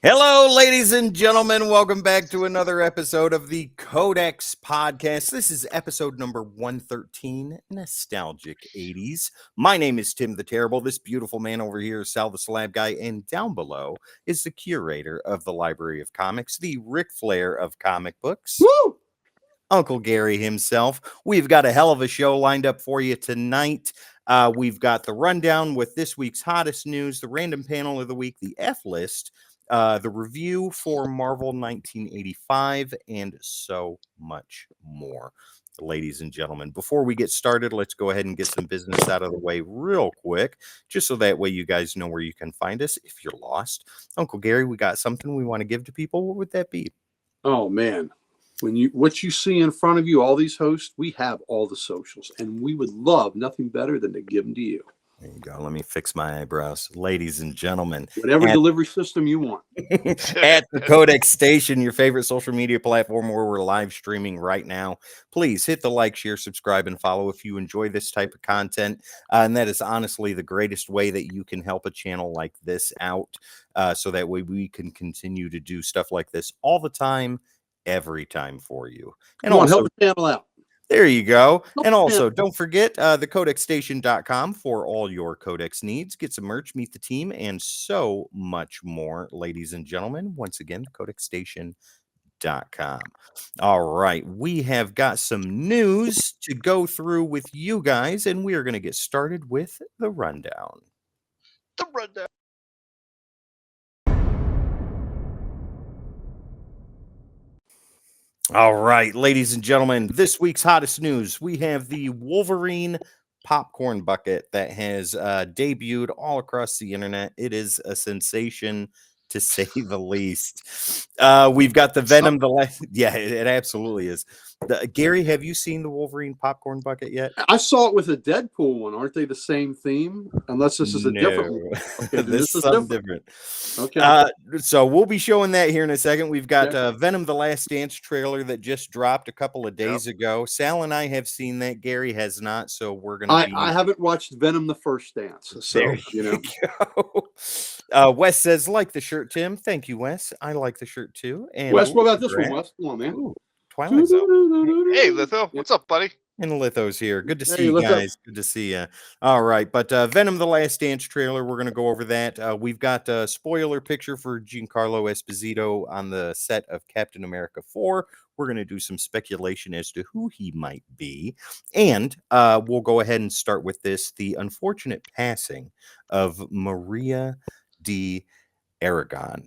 Hello, ladies and gentlemen. Welcome back to another episode of the CODEX podcast. This is episode number 113, Nostalgic 80s. My name is Tim the Terrible. This beautiful man over here is Sal the Slab Guy, and down below is the curator of the Library of Comics, the Ric Flair of comic books. Woo! Uncle Gary himself. We've got a hell of a show lined up for you tonight. We've got the rundown with this week's hottest news, the random panel of the week, the F list, the review for Marvel 1985, and so much more. Ladies and gentlemen, before we get started, let's go ahead and get some business out of the way real quick, just so that way you guys know where you can find us if you're lost. Uncle Gary, we got something we want to give to people. What would that be? Oh, man. What you see in front of you, all these hosts, we have all the socials, and we would love nothing better than to give them to you. There you go. Let me fix my eyebrows. Ladies and gentlemen. Whatever delivery system you want. At the CODEX station, your favorite social media platform where we're live streaming right now. Please hit the like, share, subscribe, and follow if you enjoy this type of content. And that is honestly the greatest way that you can help a channel like this out. So that way we can continue to do stuff like this all the time, every time for you. And Come on, also help the channel out. There you go. And also, don't forget thecodexstation.com for all your Codex needs. Get some merch, meet the team, and so much more, ladies and gentlemen. Once again, thecodexstation.com. All right, we have got some news to go through with you guys, and we are going to get started with the rundown. The rundown. All right, ladies and gentlemen, this week's hottest news, we have the Wolverine popcorn bucket that has debuted all across the internet. It is a sensation, to say the least. We've got the Venom, yeah, it absolutely is. Gary, have you seen the Wolverine popcorn bucket yet? I saw it with a Deadpool one. Aren't they the same theme? Unless this is a different one. Okay, this is something different. Okay. So we'll be showing that here in a second. We've got Venom The Last Dance trailer that just dropped a couple of days ago. Sal and I have seen that. Gary has not, so we're going to I haven't watched Venom The First Dance. So, you know. Wes says, like the shirt, Tim. Thank you, Wes. I like the shirt too. And Wes, what about this one, Wes? Come on, man. Ooh, Twilight Zone. Hey, Litho. What's up, buddy? And Litho's here. Good to see you guys. Good to see you. All right. But Venom The Last Dance trailer, we're going to go over that. We've got a spoiler picture for Giancarlo Esposito on the set of Captain America 4. We're going to do some speculation as to who he might be. And we'll go ahead and start with this. The unfortunate passing of Maria D. Aragon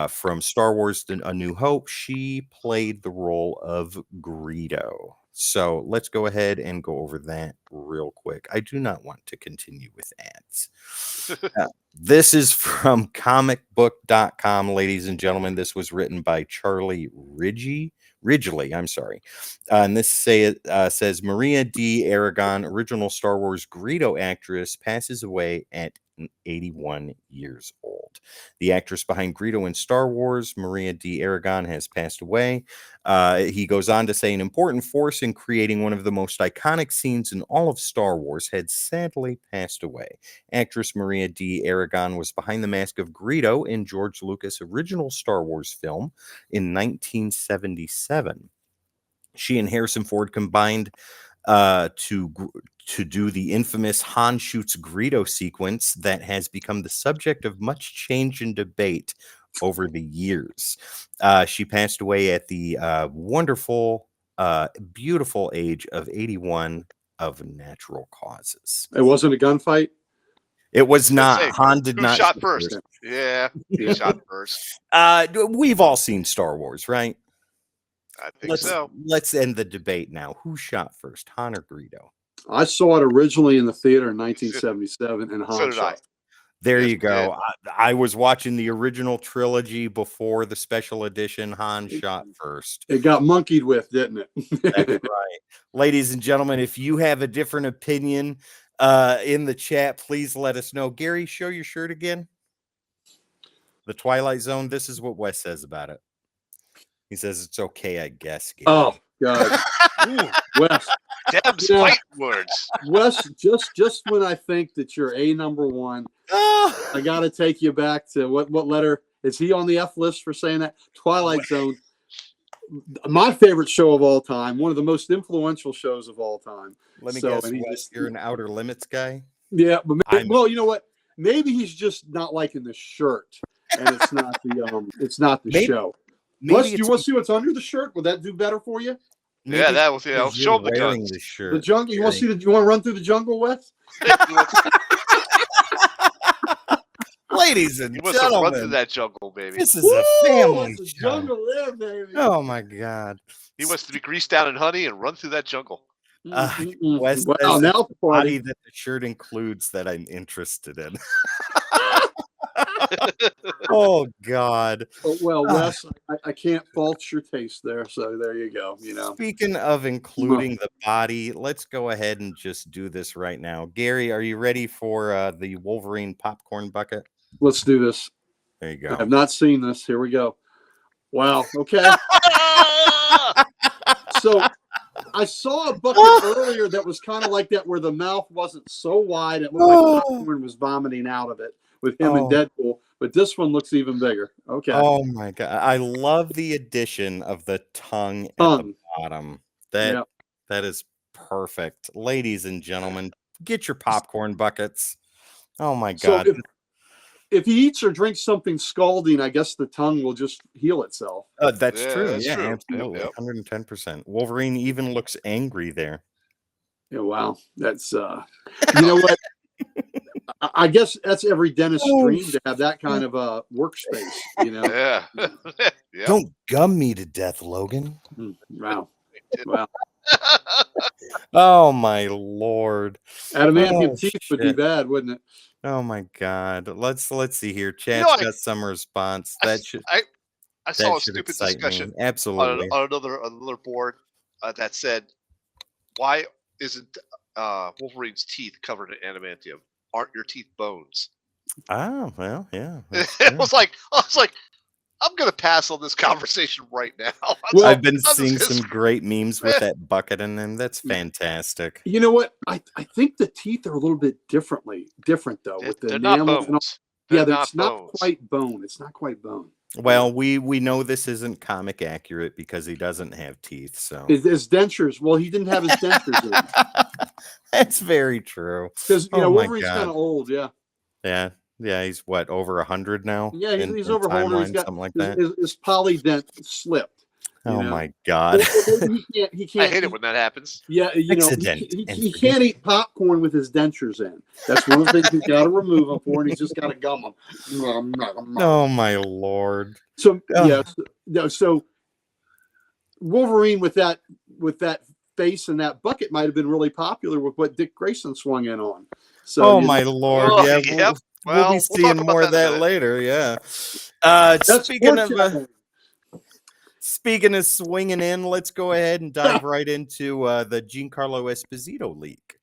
from Star Wars A New Hope. She played the role of Greedo. So let's go ahead and go over that real quick. I do not want to continue with ads. This is from comicbook.com, ladies and gentlemen. This was written by Charlie Ridgely, I'm sorry. And this says Maria D. Aragon, original Star Wars Greedo actress, passes away at 81 years old. The actress behind Greedo in Star Wars, Maria D. Aragon, has passed away. He goes on to say an important force in creating one of the most iconic scenes in all of Star Wars had sadly passed away. Actress Maria D. Aragon was behind the mask of Greedo in George Lucas' original Star Wars film in 1977. She and Harrison Ford combined to do the infamous Han shoots Greedo sequence that has become the subject of much change and debate over the years. She passed away at the wonderful, beautiful age of 81 of natural causes. It wasn't a gunfight? It was not. Han did not shot first. Yeah, he shot first. We've all seen Star Wars, right? I think so. Let's end the debate now. Who shot first, Han or Greedo? I saw it originally in the theater in 1977, and Han shot. There you go. I was watching the original trilogy before the special edition. Han shot first. It got monkeyed with, didn't it? That's right. Ladies and gentlemen, if you have a different opinion in the chat, please let us know. Gary, show your shirt again. The Twilight Zone. This is what Wes says about it. He says it's okay, I guess. Gary. Oh, God. Wes. Deb's fight words. Wes, just when I think that you're a number one, I got to take you back to what letter? Is he on the F list for saying that? Twilight Zone, my favorite show of all time, one of the most influential shows of all time. Let me guess, Wes, you're an Outer Limits guy? Yeah, but well, you know what? Maybe he's just not liking the shirt, and it's not the show. Wes, do you want to see what's under the shirt? Would that do better for you? Maybe yeah, that was show him the guns. The shirt. The jungle. You want to see you want to run through the jungle, Wes? Ladies and you must gentlemen, have run through that jungle, baby. This is a family show. Jungle there, baby. Oh my God! He wants to be greased down in honey and run through that jungle. Wes, wow, now the body that the shirt includes that I'm interested in. Oh God! Well, Wes, I can't fault your taste there. So there you go. You know. Speaking of including the body, let's go ahead and just do this right now. Gary, are you ready for the Wolverine popcorn bucket? Let's do this. There you go. I have not seen this. Here we go. Wow. Okay. So I saw a bucket earlier that was kind of like that, where the mouth wasn't so wide. It looked like popcorn was vomiting out of it with him and Deadpool. But this one looks even bigger. Okay. Oh my God. I love the addition of the tongue at the bottom. That is perfect. Ladies and gentlemen, get your popcorn buckets. Oh my God. So if he eats or drinks something scalding, I guess the tongue will just heal itself. That's true. That's true. Absolutely. 110%. Wolverine even looks angry there. Yeah, wow. That's you know what? I guess that's every dentist's dream to have that kind of a workspace, you know. Yeah. Don't gum me to death, Logan. Wow. Wow. Oh my Lord. Adamantium teeth would be bad, wouldn't it? Oh my God. Let's see here. Chat's got some response. I saw a stupid discussion absolutely on another board that said, why isn't Wolverine's teeth covered in adamantium? Aren't your teeth bones? Oh, well, yeah. I was like, I'm gonna pass on this conversation right now. I've been seeing some great memes with that bucket in them. That's fantastic. You know what? I think the teeth are a little bit different though. With the enamels and all. Yeah, it's not quite bone. It's not quite bone. Well, we know this isn't comic accurate because he doesn't have teeth. So his dentures. Well, he didn't have his dentures in. That's very true. Because Wolverine's kind of old. Yeah. Yeah, he's what, over 100 now? Yeah, he's over 100. He's got something like that. His polydent slipped. Oh my God! He can't. I hate it when that happens. Yeah, he can't eat popcorn with his dentures in. That's one of the things he's got to remove them for, and he's just got to gum them. Oh my Lord! So so Wolverine with that face and that bucket might have been really popular with what Dick Grayson swung in on. So, my Lord! Yeah, we'll be seeing more of that later. Yeah. Speaking of swinging in, let's go ahead and dive right into the Giancarlo Esposito leak.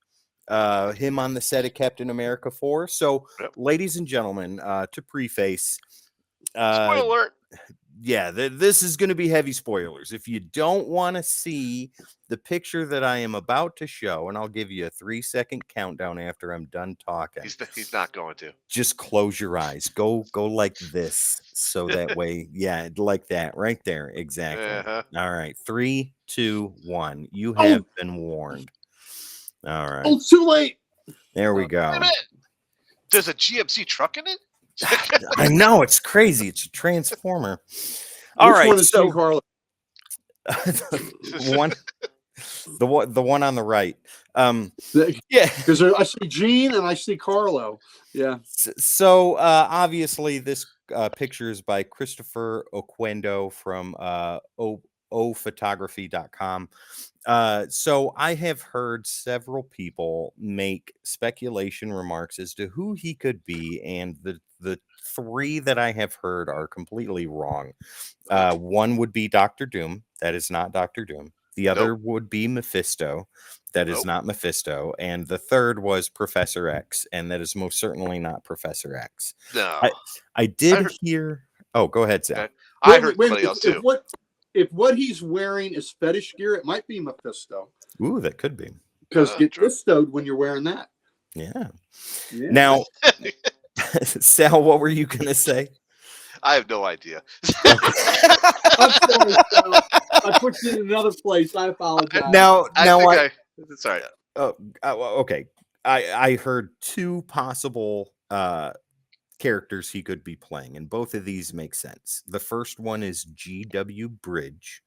Him on the set of Captain America 4. So, ladies and gentlemen, to preface, spoiler alert. Yeah, this is going to be heavy spoilers. If you don't want to see the picture that I am about to show, and I'll give you a 3-second countdown after I'm done talking. He's not going to. Just close your eyes. Go like this. So that way, like that right there. Exactly. All right. 3, 2, 1. You have been warned. All right. Oh, too late. There we go. There's a GMC truck in it? I know, it's crazy. It's a transformer. All right, one is so the one on the right. Because I see Gene and I see Carlo. Yeah. So obviously this picture is by Christopher Oquendo from ophotography.com. So I have heard several people make speculation remarks as to who he could be, and the 3 that I have heard are completely wrong. One would be Dr. Doom. That is not Dr. Doom. The other would be Mephisto. That is not Mephisto. And the third was Professor X, and that is most certainly not Professor X. No. I did hear. Oh, go ahead, Zach. I heard somebody else too. If what he's wearing is fetish gear, it might be Mephisto. Ooh, that could be. Because get Mephistoed when you're wearing that. Yeah. Now, Sal, what were you going to say? I have no idea. I'm sorry, Sal. I put you in another place. I apologize. Sorry. Okay. I heard two possible characters he could be playing, and both of these make sense. The first one is G.W. Bridge,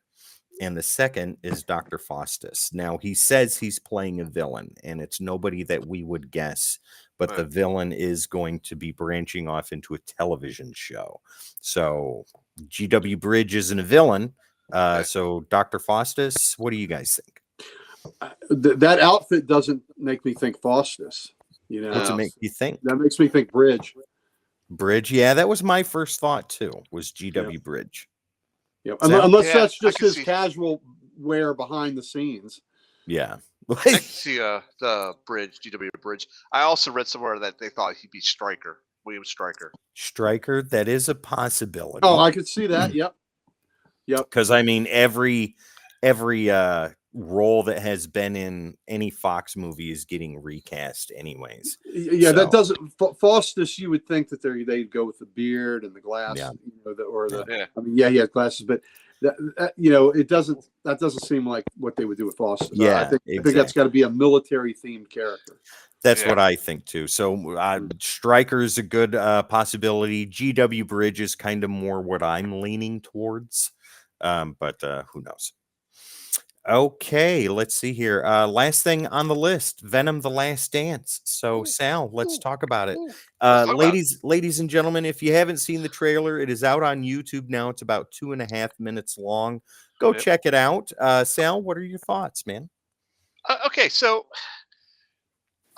and the second is Dr. Faustus. Now, he says he's playing a villain, and it's nobody that we would guess, but the villain is going to be branching off into a television show. So G.W. Bridge isn't a villain. So Dr. Faustus, what do you guys think? That outfit doesn't make me think Faustus. You know, What's it make you think? That makes me think Bridge. Bridge, yeah, that was my first thought too. Was G.W. Bridge? Yeah, unless that's just his casual wear behind the scenes. Yeah. I can see the Bridge, G.W. Bridge. I also read somewhere that they thought he'd be Stryker, William Stryker. Stryker, that is a possibility. Oh, I could see that. Yep. Because I mean, every role that has been in any Fox movie is getting recast, anyways. Yeah, that doesn't. Faustus, you would think that they'd go with the beard and the glass, I mean, he has glasses, but that it doesn't. That doesn't seem like what they would do with Faustus. Yeah, I think that's got to be a military themed character. That's what I think too. So Stryker is a good possibility. G.W. Bridge is kind of more what I'm leaning towards, but who knows? Okay, let's see here. Last thing on the list, Venom: The Last Dance. So Sal, let's talk about it. Ladies and gentlemen, if you haven't seen the trailer, it is out on YouTube now. It's about 2.5 minutes long. Go check it out. Sal, what are your thoughts, man? Okay, so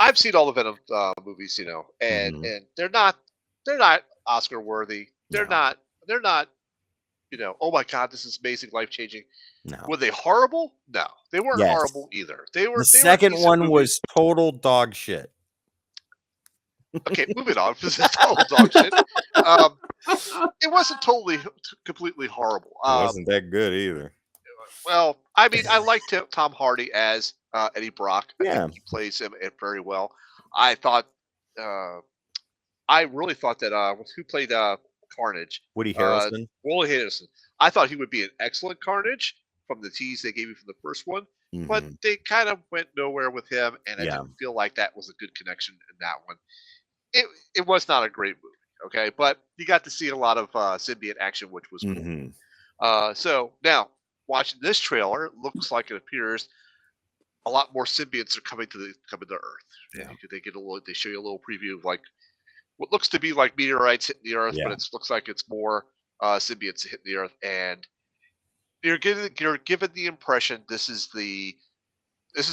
I've seen all the Venom movies, and they're not Oscar worthy. They're not, oh my God, this is amazing, life changing. No. Were they horrible? No, they weren't horrible either. The second one was total dog shit. Okay, moving on. This is total dog shit. It wasn't completely horrible. It wasn't that good either. Well, I mean, I liked Tom Hardy as Eddie Brock. I think he plays him very well. I really thought that who played Carnage? Woody Harrelson. Woody Harrelson. I thought he would be an excellent Carnage from the tease they gave me from the first one, but they kind of went nowhere with him, and I didn't feel like that was a good connection in that one. It was not a great movie, okay, but you got to see a lot of symbiote action, which was cool. So now watching this trailer, it looks like it appears a lot more symbiotes are coming to Earth. Yeah, they show you a little preview of like what looks to be like meteorites hitting the Earth, but it looks like it's more symbiotes hitting the Earth, and you're given the impression this is the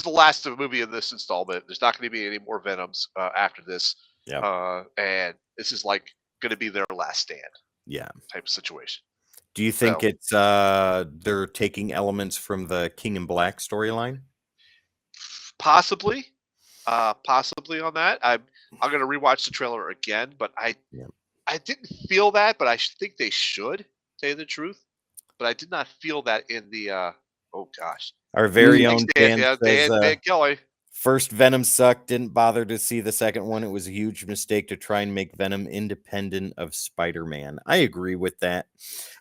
last of the movie in this installment. There's not going to be any more Venoms after this, and this is like going to be their last stand, type of situation. Do you think it's they're taking elements from the King in Black storyline? Possibly on that. I'm going to rewatch the trailer again, but I didn't feel that, but I think they should tell you the truth. But I did not feel that in the oh gosh. Our very own Dan Kelly. First Venom sucked, didn't bother to see the second one. It was a huge mistake to try and make Venom independent of Spider-Man. I agree with that.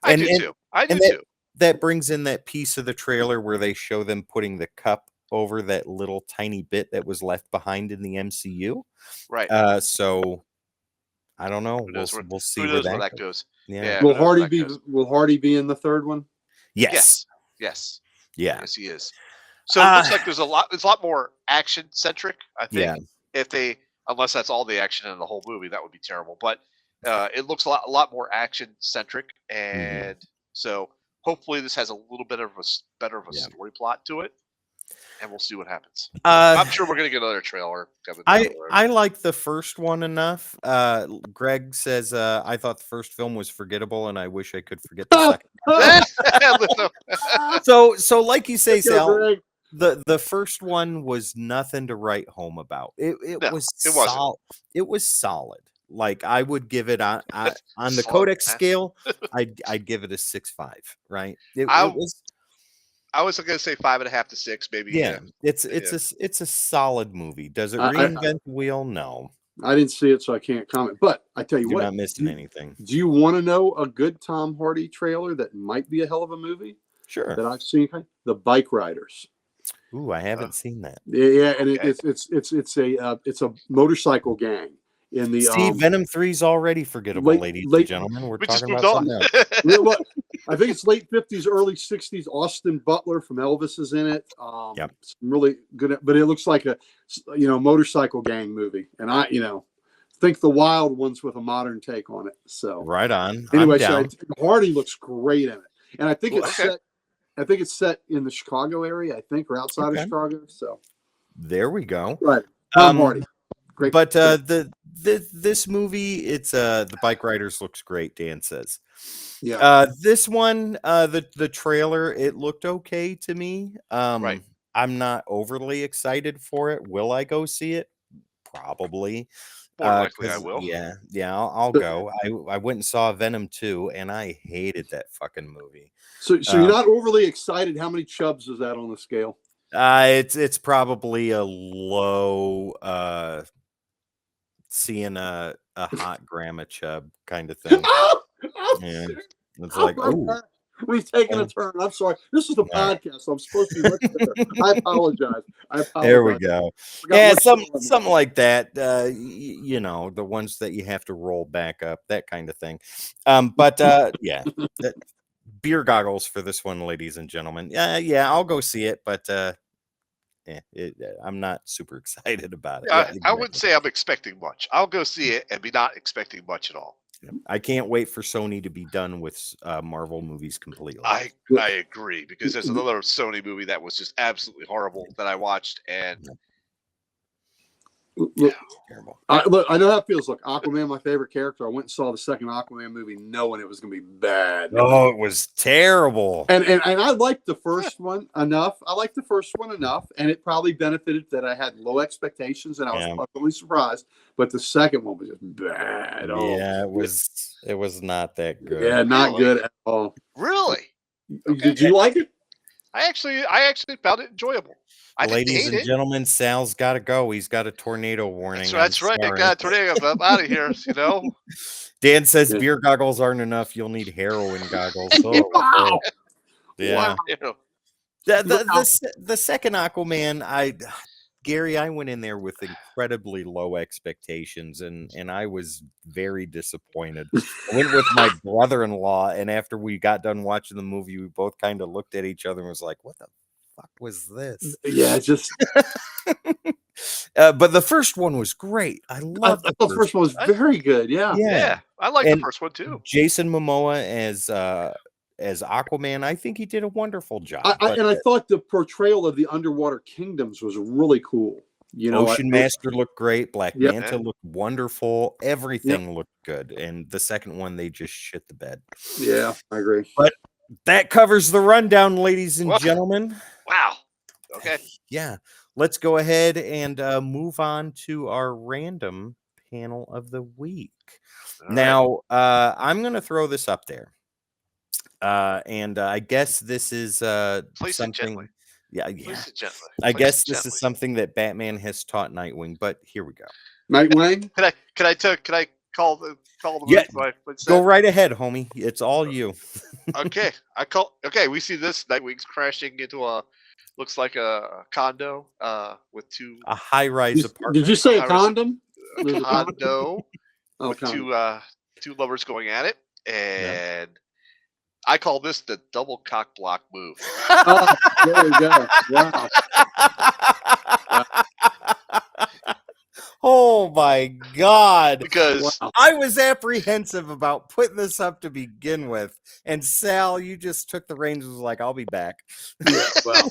I do too. That brings in that piece of the trailer where they show them putting the cup over that little tiny bit that was left behind in the MCU. Right. So I don't know. We'll see where that goes. Yeah. Will Hardy be in the third one? Yes. Yes, he is. So it looks like there's a lot more action centric, I think. Unless that's all the action in the whole movie, that would be terrible. But it looks a lot more action centric, and so hopefully this has a little bit of a better of a story plot to it. And we'll see what happens. I'm sure we're going to get another trailer. I like the first one enough. Greg says, I thought the first film was forgettable, and I wish I could forget the second. So like you say, Sal, the first one was nothing to write home about. It was solid. Like I would give it on the CODEX scale, I'd give it a 6.5. Right? I was going to say 5.5 to 6, maybe. Yeah, it's a solid movie. Does it reinvent the wheel? No. I didn't see it, so I can't comment. But I tell you You're what, not missing anything. Do you want to know a good Tom Hardy trailer that might be a hell of a movie? Sure. That I've seen, The Bike Riders. Ooh, I haven't seen that. Yeah, and it's a motorcycle gang in the See, Venom 3's already forgettable, ladies and gentlemen. We're talking about something else. Look, I think it's late 50s, early 60s. Austin Butler from Elvis is in it. Yep. It's really good, but it looks like a motorcycle gang movie, and I think the Wild Ones with a modern take on it. So right on. Anyway, so Hardy looks great in it, and I think it's set in the Chicago area, or outside of Chicago. So there we go. Right, Tom Hardy. Great. But this movie, it's the Bike Riders looks great. Dan says, yeah. This one, the trailer, it looked okay to me. Right. I'm not overly excited for it. Will I go see it? Probably. More likely I will. Yeah, I'll go. I went and saw Venom 2, and I hated that fucking movie. So you're not overly excited. How many chubs is that on the scale? It's probably a low seeing a hot grandma chub kind of thing. Yeah. It's like, oh, we've taken a turn. I'm sorry. This is the podcast, so I'm supposed to be much better. I apologize. There we go. Yeah, something like that. The ones that you have to roll back up, that kind of thing. But yeah, beer goggles for this one, ladies and gentlemen. Yeah, I'll go see it, but I'm not super excited about it. Yeah, exactly. I wouldn't say I'm expecting much. I'll go see it and be not expecting much at all. I can't wait for Sony to be done with Marvel movies completely. I agree, because there's another Sony movie that was just absolutely horrible that I watched, and terrible. Look, I know how it feels. Look, Aquaman, my favorite character. I went and saw the second Aquaman movie knowing it was going to be bad. Oh, it was terrible. And I liked the first one enough. And it probably benefited that I had low expectations, and I was pleasantly surprised. But the second one was just bad. Yeah, it was not that good. Yeah, not good at all. Really? Okay. Did you like it? I actually found it enjoyable. Ladies and gentlemen, Sal's got to go. He's got a tornado warning. That's right. I got a tornado. I'm out of here. Dan says beer goggles aren't enough. You'll need heroin goggles. Wow. Yeah. Wow. The second Aquaman, Gary, I went in there with incredibly low expectations, and I was very disappointed. I went with my brother-in-law, and after we got done watching the movie, we both kind of looked at each other and was like, what the fuck was this? Yeah, just but the first one was great. I thought the first one was very good. Yeah, I like the first one too. Jason Momoa as Aquaman, I think he did a wonderful job. I thought the portrayal of the underwater kingdoms was really cool. Ocean Master looked great. Black Manta looked wonderful. Everything looked good. And the second one, they just shit the bed. Yeah, I agree. But that covers the rundown, ladies and gentlemen. Wow. Okay. Yeah. Let's go ahead and move on to our random panel of the week. All now, I'm going to throw this up there. And I guess this is something. Yeah. I guess this is something that Batman has taught Nightwing. But here we go. Nightwing. Can I call the go right ahead, homie. It's all you. Okay. We see this. Nightwing's crashing into looks like a condo with a high-rise apartment. Did you say a condom? A condo with two lovers going at it, and I call this the double cock block move. Oh, there we go. Wow. Oh my God. Because I was apprehensive about putting this up to begin with. And Sal, you just took the reins and was like, I'll be back. Yeah, well.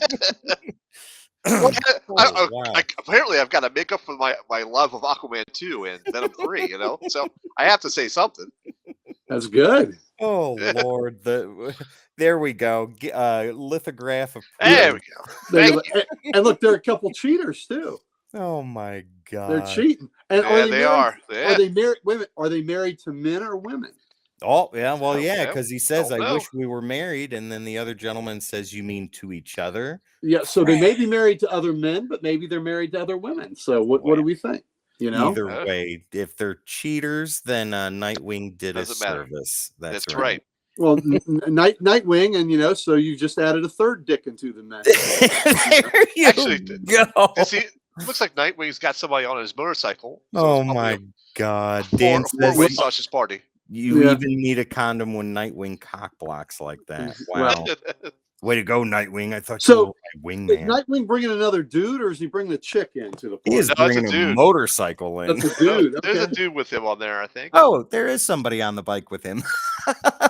Apparently I've got to make up for my love of Aquaman 2 and Venom 3, so I have to say something. That's good. Oh Lord, there we go. Lithograph of there we go. And look, there are a couple cheaters too. Oh my God, they're cheating. And they are. Are they married? Women? Are they married to men or women? Oh yeah, well yeah, because he says, "I wish we were married," and then the other gentleman says, "You mean to each other?" Yeah, so they may be married to other men, but maybe they're married to other women. So what do we think? You know, either way, if they're cheaters, then Nightwing did a Doesn't matter. service. That's right. Well, Nightwing, and so you just added a third dick into the mix. There you Actually, go. Looks like Nightwing's got somebody on his motorcycle. So oh my God! Dan says four-way sausage party. You even need a condom when Nightwing cock blocks like that. Wow! Way to go, Nightwing! I thought you were my wingman. Nightwing bringing another dude, or is he bringing a chick into the party? He is bringing a motorcycle in. That's a dude. There's a dude with him on there, I think. Oh, there is somebody on the bike with him.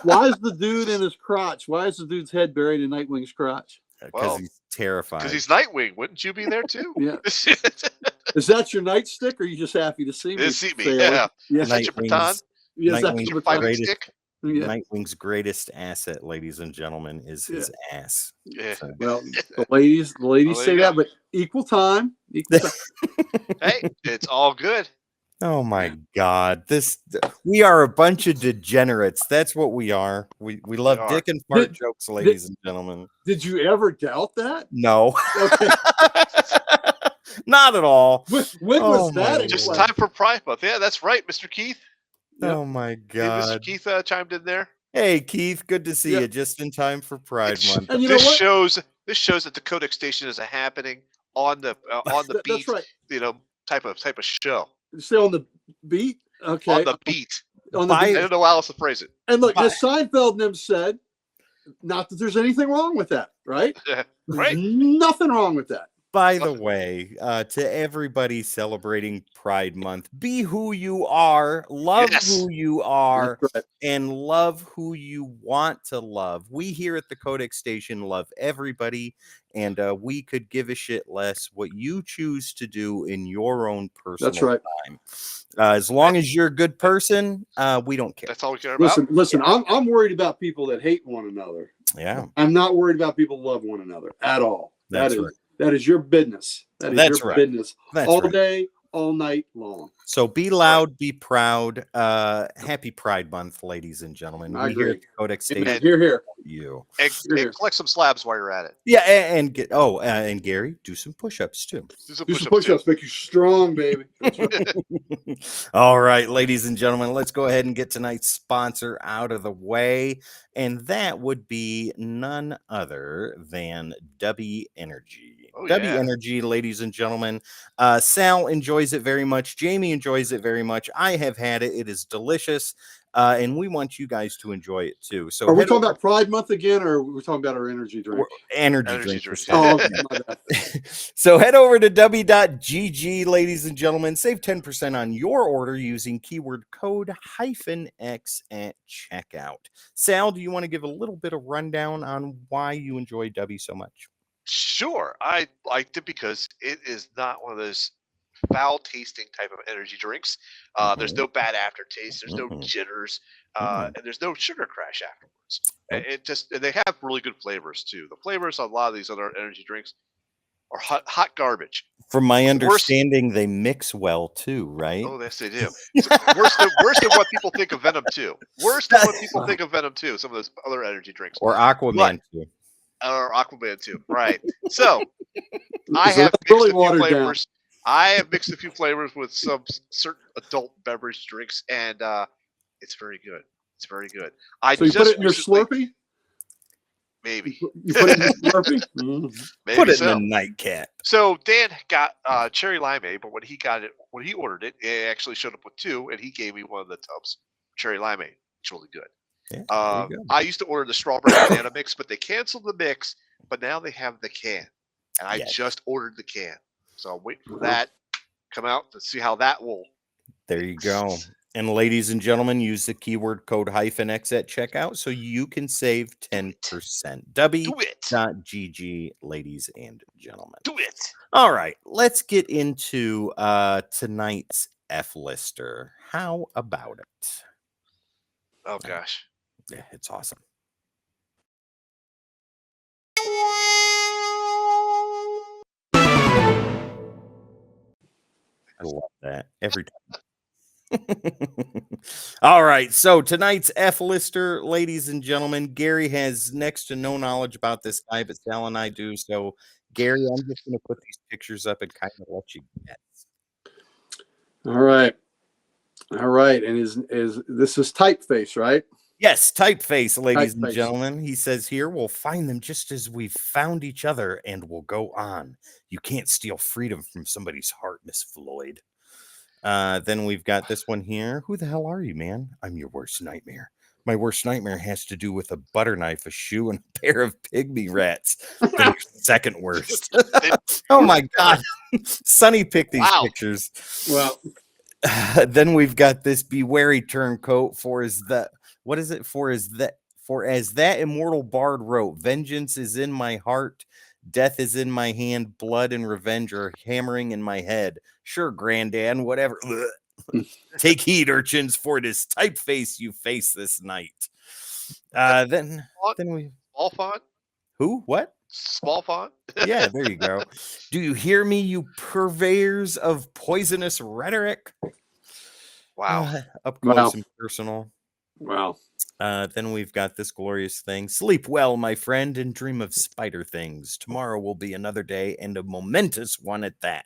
Why is the dude in his crotch? Why is the dude's head buried in Nightwing's crotch? Because he's terrified. Because he's Nightwing. Wouldn't you be there too? Yeah. Is that your nightstick, or are you just happy to see me? Yeah. Yes. That's your baton? Yes, Nightwing's your fighting stick? Nightwing's greatest asset, ladies and gentlemen, is his ass. Yeah. So. Well, the ladies say that, but equal time. Hey, it's all good. Oh my God! We are a bunch of degenerates. That's what we are. We love dick and fart jokes, ladies and gentlemen. Did you ever doubt that? No. Okay. Not at all. When was that? Just time for Pride Month. Yeah, that's right, Mr. Keith. Oh my God! Hey, Mr. Keith chimed in there. Hey Keith, good to see you. Just in time for Pride Month. And this shows that the CODEX station is happening on the beat. That's right. Type of show. Stay on the beat. Okay. On the beat. On the beat. I don't know how else to phrase it. And look, as Seinfeld and them said, not that there's anything wrong with that, right? Right. Nothing wrong with that. By the way, to everybody celebrating Pride Month, be who you are, love who you are, and love who you want to love. We here at the CODEX station love everybody, and we could give a shit less what you choose to do in your own personal time. As long as you're a good person, we don't care. That's all we care about. Listen, I'm worried about people that hate one another. Yeah. I'm not worried about people who love one another at all. That's right. That is your business. That's your business. That's all day, all night long. So be loud, be proud. Happy Pride Month, ladies and gentlemen. I agree. Here at the CODEX station. Here. You. And collect some slabs while you're at it. Yeah, and Gary, do some push-ups too. Do some push-ups, make you strong, baby. All right, ladies and gentlemen, let's go ahead and get tonight's sponsor out of the way. And that would be none other than W Energy. Energy, ladies and gentlemen. Sal enjoys it very much. Jamie enjoys it very much. I have had it. It is delicious. And we want you guys to enjoy it too. So are we talking about Pride Month again, or are we talking about our energy drink? Energy drink. Oh, okay, my bad. So head over to w.gg, ladies and gentlemen. Save 10% on your order using keyword code -X at checkout. Sal, do you want to give a little bit of rundown on why you enjoy W so much? Sure. I liked it because it is not one of those foul tasting type of energy drinks. There's no bad aftertaste. There's no jitters, and there's no sugar crash afterwards. They have really good flavors too. The flavors on a lot of these other energy drinks are hot garbage. From my understanding, they mix well too, right? Oh, yes, they do. Worse than what people think of Venom 2. Worse than what people think of Venom 2. Some of those other energy drinks. Or Aquaman 2. Or Aquaman 2. Right. So I have mixed a few flavors. I have mixed a few flavors with some certain adult beverage drinks, and it's very good. It's very good. So you put it in your Slurpee? Maybe. You put it in your Slurpee? Maybe put it in a nightcap. So Dan got cherry limeade, but when he ordered it, it actually showed up with 2, and he gave me one of the tubs cherry limeade. It's really good. Yeah, I used to order the strawberry banana mix, but they canceled the mix, but now they have the can. And I just ordered the can. So I'm waiting for that to come out to see how that will. There you go. And ladies and gentlemen, use the keyword code -X at checkout so you can save 10%. W.gg, ladies and gentlemen. Do it. All right, let's get into tonight's F-lister. How about it? Oh, gosh. Yeah, it's awesome. I love that every time. All right, so tonight's F-lister, ladies and gentlemen, Gary has next to no knowledge about this guy, but Sal and I do. So, Gary, I'm just going to put these pictures up and kind of let you guess. All right. All right. And is this is Typeface, right? Yes, Typeface, ladies and Typeface. gentlemen. He says here, we'll find them just as we've found each other, and we'll go on. You can't steal freedom from somebody's heart, Miss Floyd. Then we've got this one here. Who the hell are you, man? I'm your worst nightmare. My worst nightmare has to do with a butter knife, a shoe, and a pair of pygmy rats. Then your second worst. Oh my God. Sonny picked these pictures. Well, then we've got this be wary turncoat for is that what is it for is that for as that immortal bard wrote, vengeance is in my heart, death is in my hand, blood and revenge are hammering in my head. Sure, Granddad, whatever. Take heed, urchins, for it is Typeface you face this night. Then we small font. Who? What? Small font. Yeah, there you go. Do you hear me, you purveyors of poisonous rhetoric? Wow. Up close and personal. Wow. Then we've got this glorious thing. Sleep well, my friend, and dream of spider things. Tomorrow will be another day, and a momentous one at that.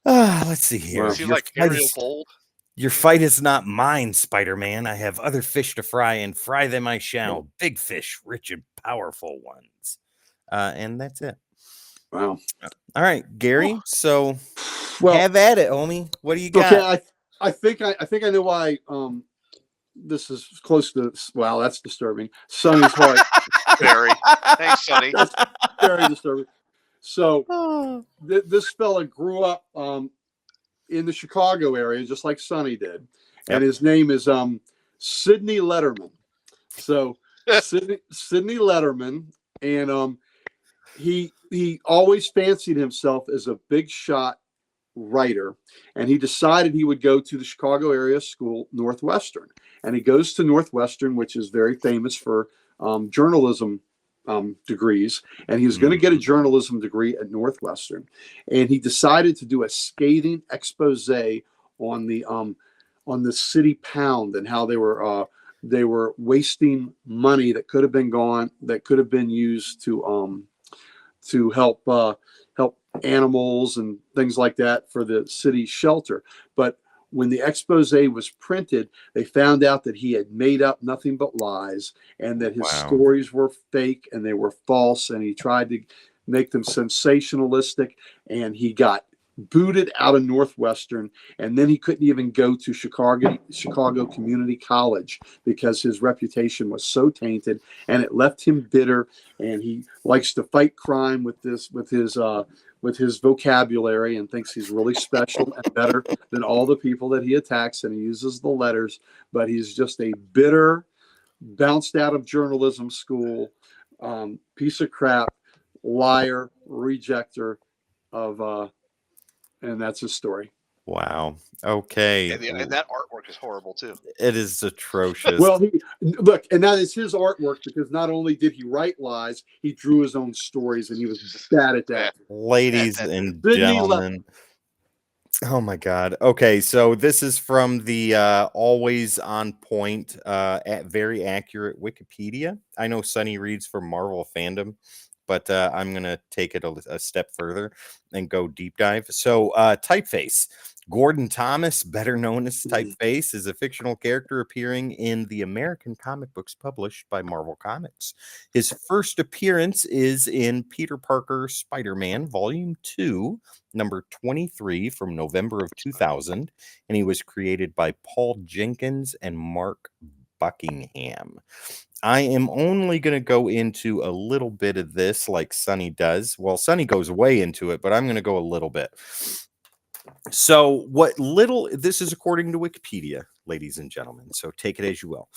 Let's see here. Wow. Seems like Ariel Bold. Your fight is not mine, Spider-Man. I have other fish to fry, and fry them I shall. Big fish, rich and powerful ones. And that's it. Wow. All right, Gary. So, have at it, homie. What do you got? Okay, I think I know why. This is close to. Wow, that's disturbing. Sonny's heart. Very. Thanks, Sonny. That's very disturbing. So, this fella grew up in the Chicago area, just like Sonny did, and his name is Sidney Letterman. So, Sidney Letterman, and he always fancied himself as a big shot writer, and he decided he would go to the Chicago area school, Northwestern, and he goes to Northwestern, which is very famous for journalism degrees, and he was going to get a journalism degree at Northwestern, and he decided to do a scathing expose on the city pound and how they were wasting money that could have been used to help animals and things like that for the city shelter. But when the expose was printed, they found out that he had made up nothing but lies, and that his stories were fake and they were false, and he tried to make them sensationalistic, and he got booted out of Northwestern, and then he couldn't even go to Chicago Community College because his reputation was so tainted, and it left him bitter, and he likes to fight crime with his vocabulary, and thinks he's really special and better than all the people that he attacks, and he uses the letters, but he's just a bitter, bounced out of journalism school, piece of crap, liar, rejecter of and that's his story. Wow. Okay. And that artwork is horrible too. It is atrocious. Well, look, and that is his artwork, because not only did he write lies, he drew his own stories, and he was bad at that. Ladies and gentlemen. Oh my God. Okay, so this is from the always on point, very accurate Wikipedia. I know Sonny reads from Marvel Fandom, but I'm going to take it a step further and go deep dive. So Typeface. Gordon Thomas, better known as Typeface, is a fictional character appearing in the American comic books published by Marvel Comics. His first appearance is in Peter Parker Spider-Man Volume 2, number 23 from November of 2000, and he was created by Paul Jenkins and Mark Buckingham. I am only going to go into a little bit of this like Sonny does. Well, Sonny goes way into it, but I'm going to go a little bit. So this is according to Wikipedia, ladies and gentlemen, so take it as you will.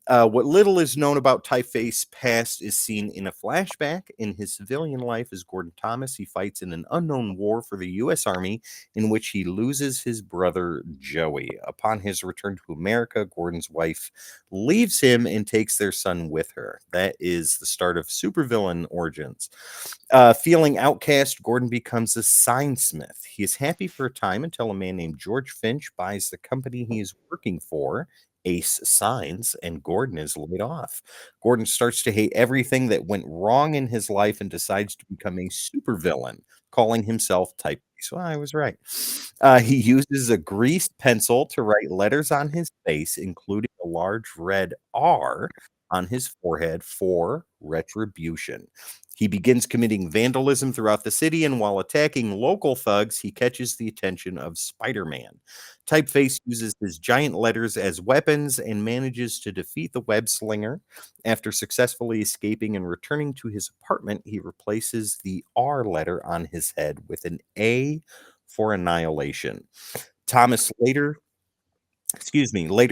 What little is known about Typeface's past is seen in a flashback. In his civilian life as Gordon Thomas, he fights in an unknown war for the U.S. Army in which he loses his brother Joey. Upon his return to America, Gordon's wife leaves him and takes their son with her. That is the start of supervillain origins. Feeling outcast, Gordon becomes a signsmith. He is happy for a time until a man named George Finch buys the company he is working for, Ace signs, and Gordon is laid off. Gordon starts to hate everything that went wrong in his life and decides to become a supervillain, calling himself Typeface. Well, I was right. He uses a greased pencil to write letters on his face, including a large red R on his forehead for retribution. He begins committing vandalism throughout the city, and while attacking local thugs, he catches the attention of Spider-Man. Typeface uses his giant letters as weapons and manages to defeat the web slinger. After successfully escaping and returning to his apartment, he replaces the R letter on his head with an A for annihilation. Thomas later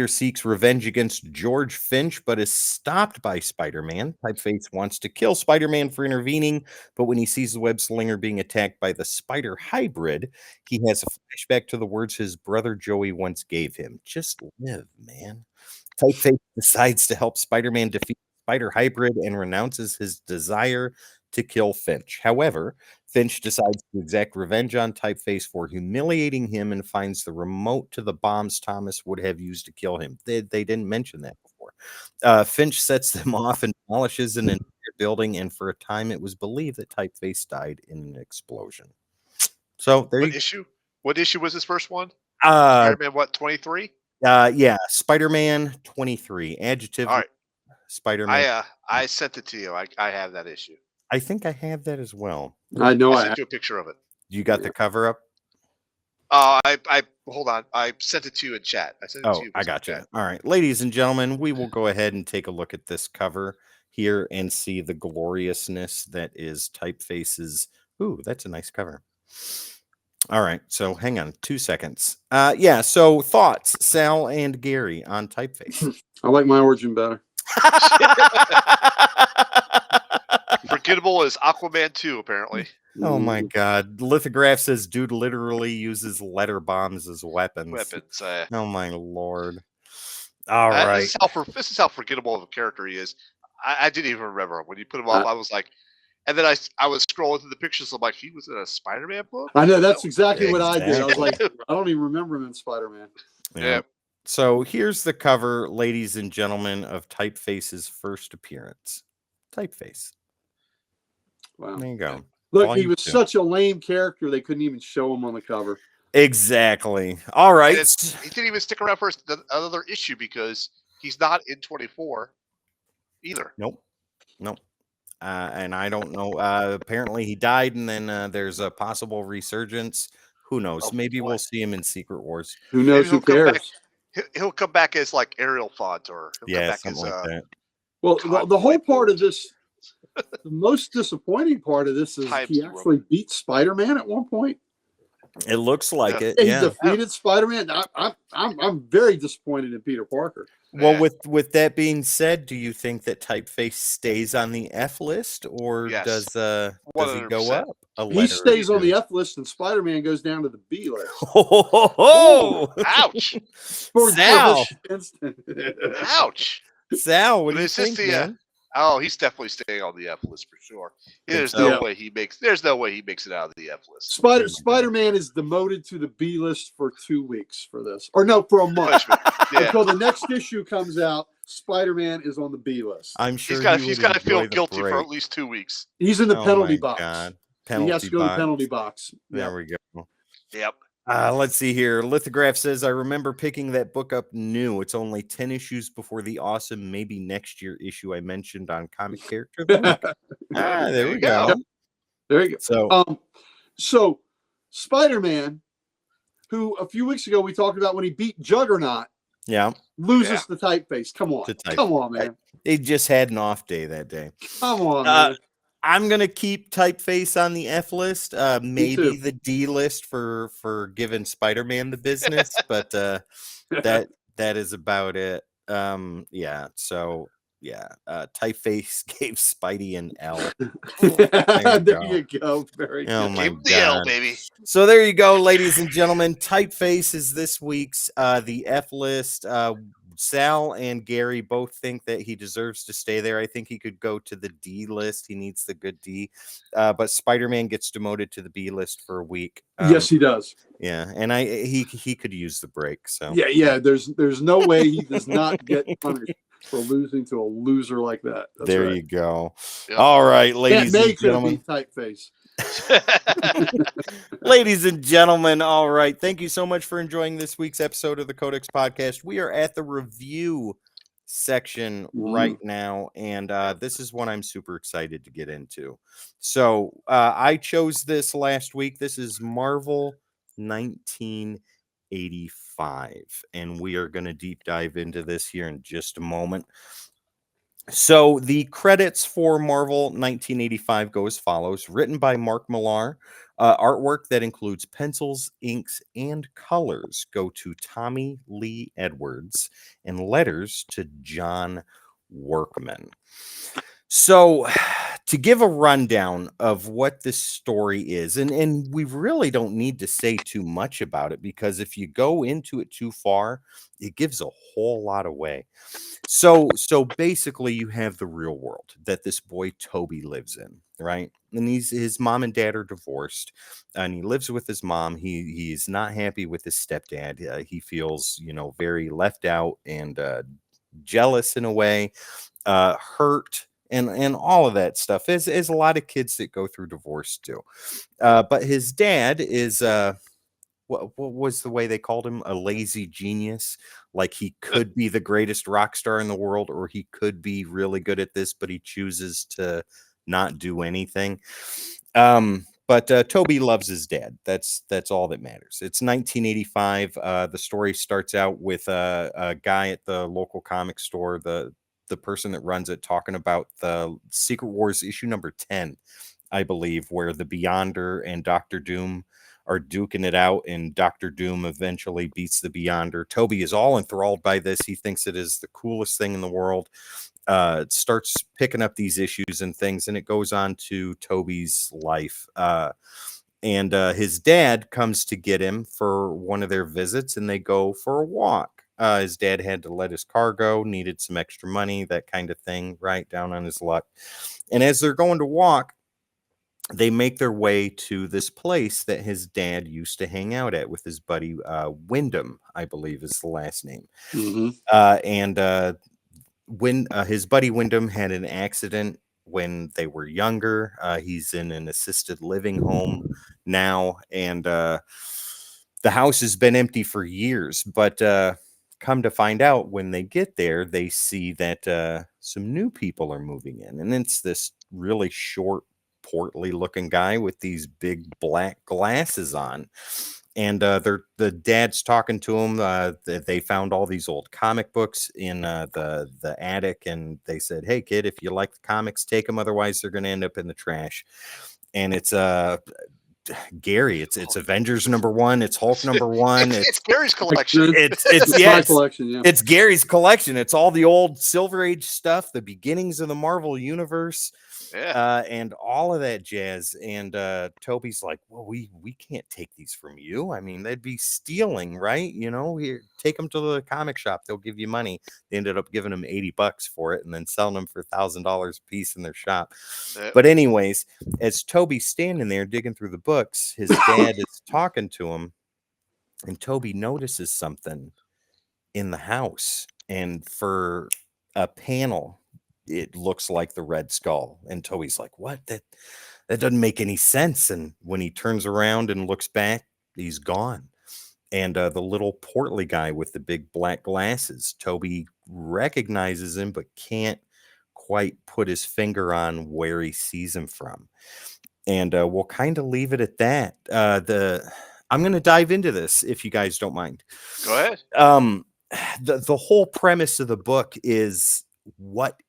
seeks revenge against George Finch, but is stopped by Spider-Man. Typeface wants to kill Spider-Man for intervening, but when he sees the web slinger being attacked by the spider hybrid, he has a flashback to the words his brother Joey once gave him. Just live, man. Typeface decides to help Spider-Man defeat the spider hybrid and renounces his desire to kill Finch. However, Finch decides to exact revenge on Typeface for humiliating him and finds the remote to the bombs Thomas would have used to kill him. They didn't mention that before. Finch sets them off and demolishes an entire building, and for a time it was believed that Typeface died in an explosion. So there What issue was this first one? Spider-Man, what, 23? Yeah, Spider-Man 23. Adjective. All right. Spider-Man. I sent it to you. I have that issue. I think I have that as well. I know. I sent you a picture of it. You got the cover up? I hold on. I sent it to you in chat. I sent it to you. I got you. All right, ladies and gentlemen, we will go ahead and take a look at this cover here and see the gloriousness that is Typeface's. Ooh, that's a nice cover. All right, so hang on 2 seconds. Yeah, so thoughts, Sal and Gary, on Typeface. I like my origin better. Forgettable as Aquaman 2, apparently. Oh my God. Lithograph says dude literally uses letter bombs as weapons. Oh my Lord. All right. This is how forgettable of a character he is. I didn't even remember him. When you put him up, I was like, and then I was scrolling through the pictures. I'm like, he was in a Spider-Man book? I know. That's exactly what I did. I was like, I don't even remember him in Spider-Man. Yeah. So here's the cover, ladies and gentlemen, of Typeface's first appearance. Typeface. Wow. There you go. Look, he was such a lame character, they couldn't even show him on the cover. Exactly. All right. He didn't even stick around for another issue because he's not in 24 either. Nope. And I don't know. Apparently he died, and then there's a possible resurgence. Who knows? Maybe we'll see him in Secret Wars. Who knows? Who cares? He'll come back as like Ariel font, or he'll come back something as like that. Well, the whole part of this, the most disappointing part of this is he actually beat Spider-Man at one point. It looks like it. He defeated Spider-Man. I'm very disappointed in Peter Parker. Well, with that being said, do you think that Typeface stays on the F list, or does he go up? He stays on the F list, and Spider-Man goes down to the B list. Oh, ouch! Sal. Ouch! Sal, what do you think, man? Oh, he's definitely staying on the F list for sure. There's no way he makes it out of the F list. Spider-Man is demoted to the B list for 2 weeks for this, or no, for a month until the next issue comes out. Spider-Man is on the B list. I'm sure he's got to feel guilty for at least 2 weeks. He's in the penalty box. Penalty he has to go to the penalty box. There we go. Yep. Let's see here. Lithograph says, I remember picking that book up new. It's only 10 issues before the awesome maybe next year issue I mentioned on Comic Character of the Week. There we go. There you go. So Spider-Man, who a few weeks ago we talked about when he beat Juggernaut, loses the Typeface. Come on, man. They just had an off day that day. Come on, man. I'm gonna keep Typeface on the F list, maybe the D list for giving Spider-Man the business, but that is about it. Typeface gave Spidey an L. There you go. Very good. My God. The L, baby. So there you go, ladies and gentlemen. Typeface is this week's the F list. Sal and Gary both think that he deserves to stay there. I think he could go to the D list. He needs the good D. But Spider-Man gets demoted to the B list for a week. Yes, he does. Yeah, and he could use the break. So yeah. There's no way he does not get punished for losing to a loser like that. That's there right. you go. Yep. All right, ladies and gentlemen. Typeface. Ladies and gentlemen, all right. Thank you so much for enjoying this week's episode of the Codex Podcast. We are at the review section right now, and this is one I'm super excited to get into. So I chose this last week. This is Marvel 1985, and we are going to deep dive into this here in just a moment. So the credits for Marvel 1985 go as follows. Written by Mark Millar. Artwork that includes pencils, inks, and colors go to Tommy Lee Edwards, and letters to John Workman. So to give a rundown of what this story is, and we really don't need to say too much about it, because if you go into it too far, it gives a whole lot away. So basically you have the real world that this boy Toby lives in, right? And his mom and dad are divorced, and he lives with his mom. He's not happy with his stepdad. He feels, very left out and jealous in a way, hurt, and all of that stuff. Is a lot of kids that go through divorce too. But his dad is what was the way they called him? A lazy genius. Like he could be the greatest rock star in the world, or he could be really good at this, but he chooses to not do anything. But Toby loves his dad. That's all that matters. It's 1985. The story starts out with a guy at the local comic store, the person that runs it, talking about the Secret Wars issue number 10, I believe, where the Beyonder and Doctor Doom are duking it out, and Doctor Doom eventually beats the Beyonder. Toby is all enthralled by this. He thinks it is the coolest thing in the world. Starts picking up these issues and things, and it goes on to Toby's life. And his dad comes to get him for one of their visits, and they go for a walk. His dad had to let his car go, needed some extra money, that kind of thing, right down on his luck. And as they're going to walk, they make their way to this place that his dad used to hang out at with his buddy Wyndham, I believe is the last name. And when his buddy Wyndham had an accident when they were younger, he's in an assisted living home now, and the house has been empty for years. But come to find out, when they get there, they see that some new people are moving in, and it's this really short, portly looking guy with these big black glasses on. And the dad's talking to him. They found all these old comic books in the attic, and they said, "Hey kid, if you like the comics, take them. Otherwise, they're going to end up in the trash." And it's Gary. It's Avengers #1. It's Hulk #1. It's Gary's collection. My collection. Yeah. It's Gary's collection. It's all the old Silver Age stuff, the beginnings of the Marvel universe. And all of that jazz. And Toby's like, well, we can't take these from you. I mean, they'd be stealing, right? Here, take them to the comic shop. They'll give you money. They ended up giving him $80 for it, and then selling them for $1,000 a piece in their shop. But anyways, as Toby's standing there digging through the books, his dad is talking to him, and Toby notices something in the house. And for a panel, it looks like the Red Skull. And Toby's like, what? That doesn't make any sense. And when he turns around and looks back, he's gone. And the little portly guy with the big black glasses, Toby recognizes him, but can't quite put his finger on where he sees him from. And we'll kind of leave it at that. I'm going to dive into this, if you guys don't mind. Go ahead. The whole premise of the book is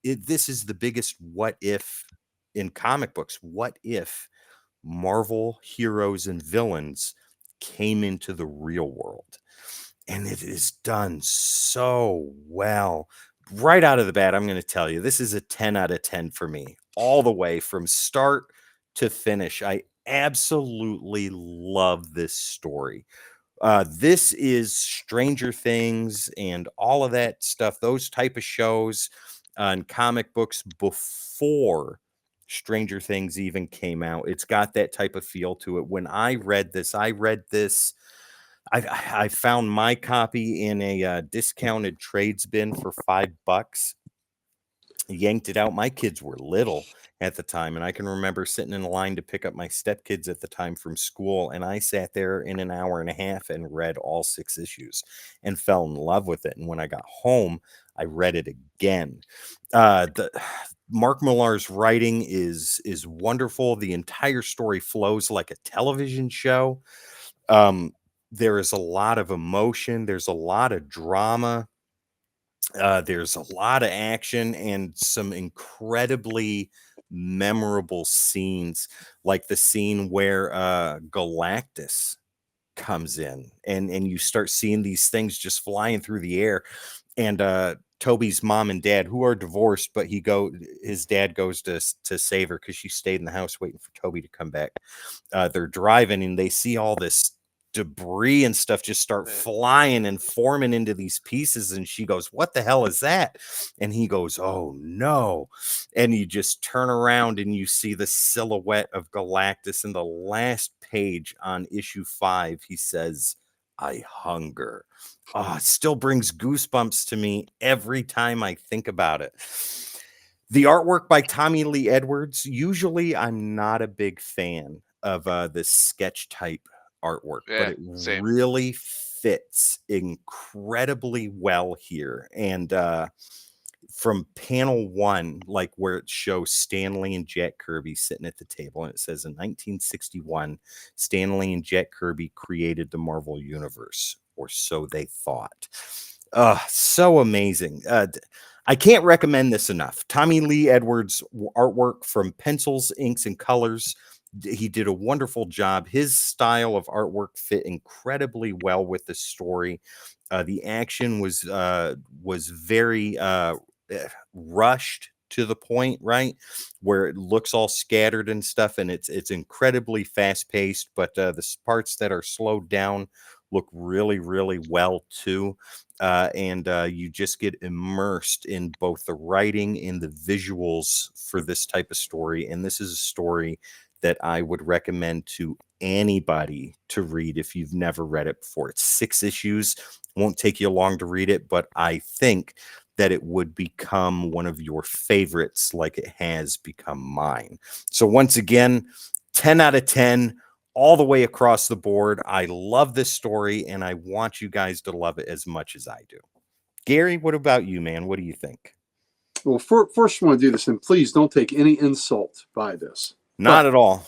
this is the biggest what if in comic books. What if Marvel heroes and villains came into the real world? And it is done so well. Right out of the bat, I'm going to tell you, this is a 10 out of 10 for me, all the way from start to finish. I absolutely love this story. This is Stranger Things and all of that stuff, those type of shows and comic books before Stranger Things even came out. It's got that type of feel to it. When I read this, I found my copy in a discounted trades bin for $5. Yanked it out. My kids were little at the time, and I can remember sitting in line to pick up my stepkids at the time from school, and I sat there in an hour and a half and read all 6 issues and fell in love with it. And when I got home, I read it again. The Mark Millar's writing is wonderful. The entire story flows like a television show. There is a lot of emotion. There's a lot of drama. There's a lot of action and some incredibly memorable scenes, like the scene where Galactus comes in and you start seeing these things just flying through the air. And Toby's mom and dad, who are divorced, but his dad goes to save her because she stayed in the house waiting for Toby to come back. They're driving and they see all this debris and stuff just start flying and forming into these pieces, and she goes, "What the hell is that?" And he goes, "Oh no." And you just turn around and you see the silhouette of Galactus. In the last page on issue 5, he says, "I hunger." Oh, it still brings goosebumps to me every time I think about it. The artwork by Tommy Lee Edwards. Usually I'm not a big fan of this sketch type artwork, but it really fits incredibly well here. And from panel 1, like where it shows Stan Lee and Jack Kirby sitting at the table, and it says, in 1961, Stan Lee and Jack Kirby created the Marvel Universe, or so they thought. So amazing. I can't recommend this enough. Tommy Lee Edwards artwork from pencils, inks, and colors. He did a wonderful job. His style of artwork fit incredibly well with the story. The action was very rushed to the point, right, where it looks all scattered and stuff, and it's incredibly fast paced. But the parts that are slowed down look really, really well too. And you just get immersed in both the writing and the visuals for this type of story. And this is a story that I would recommend to anybody to read if you've never read it before. It's 6 issues. Won't take you long to read it, but I think that it would become one of your favorites like it has become mine. So once again, 10 out of 10 all the way across the board. I love this story, and I want you guys to love it as much as I do. Gary, what about you, man? What do you think? Well, first I want to do this, and please don't take any insult by this. Not at all.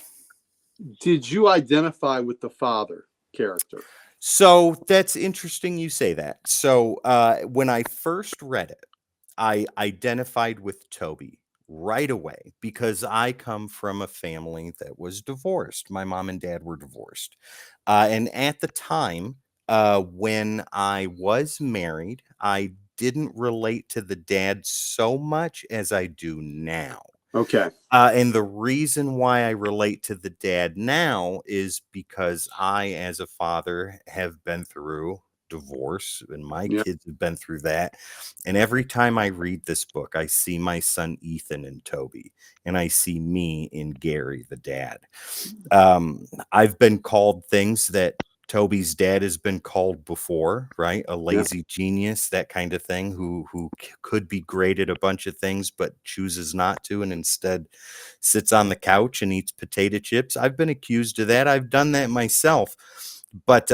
Did you identify with the father character? So that's interesting you say that. So when I first read it, I identified with Toby right away because I come from a family that was divorced. My mom and dad were divorced. And at the time when I was married, I didn't relate to the dad so much as I do now. Okay. And the reason why I relate to the dad now is because I, as a father, have been through divorce, and my kids have been through that. And every time I read this book, I see my son Ethan and Toby, and I see me in Gary, the dad. I've been called things that Toby's dad has been called before, right? A lazy genius, that kind of thing, who could be great at a bunch of things, but chooses not to, and instead sits on the couch and eats potato chips. I've been accused of that. I've done that myself. But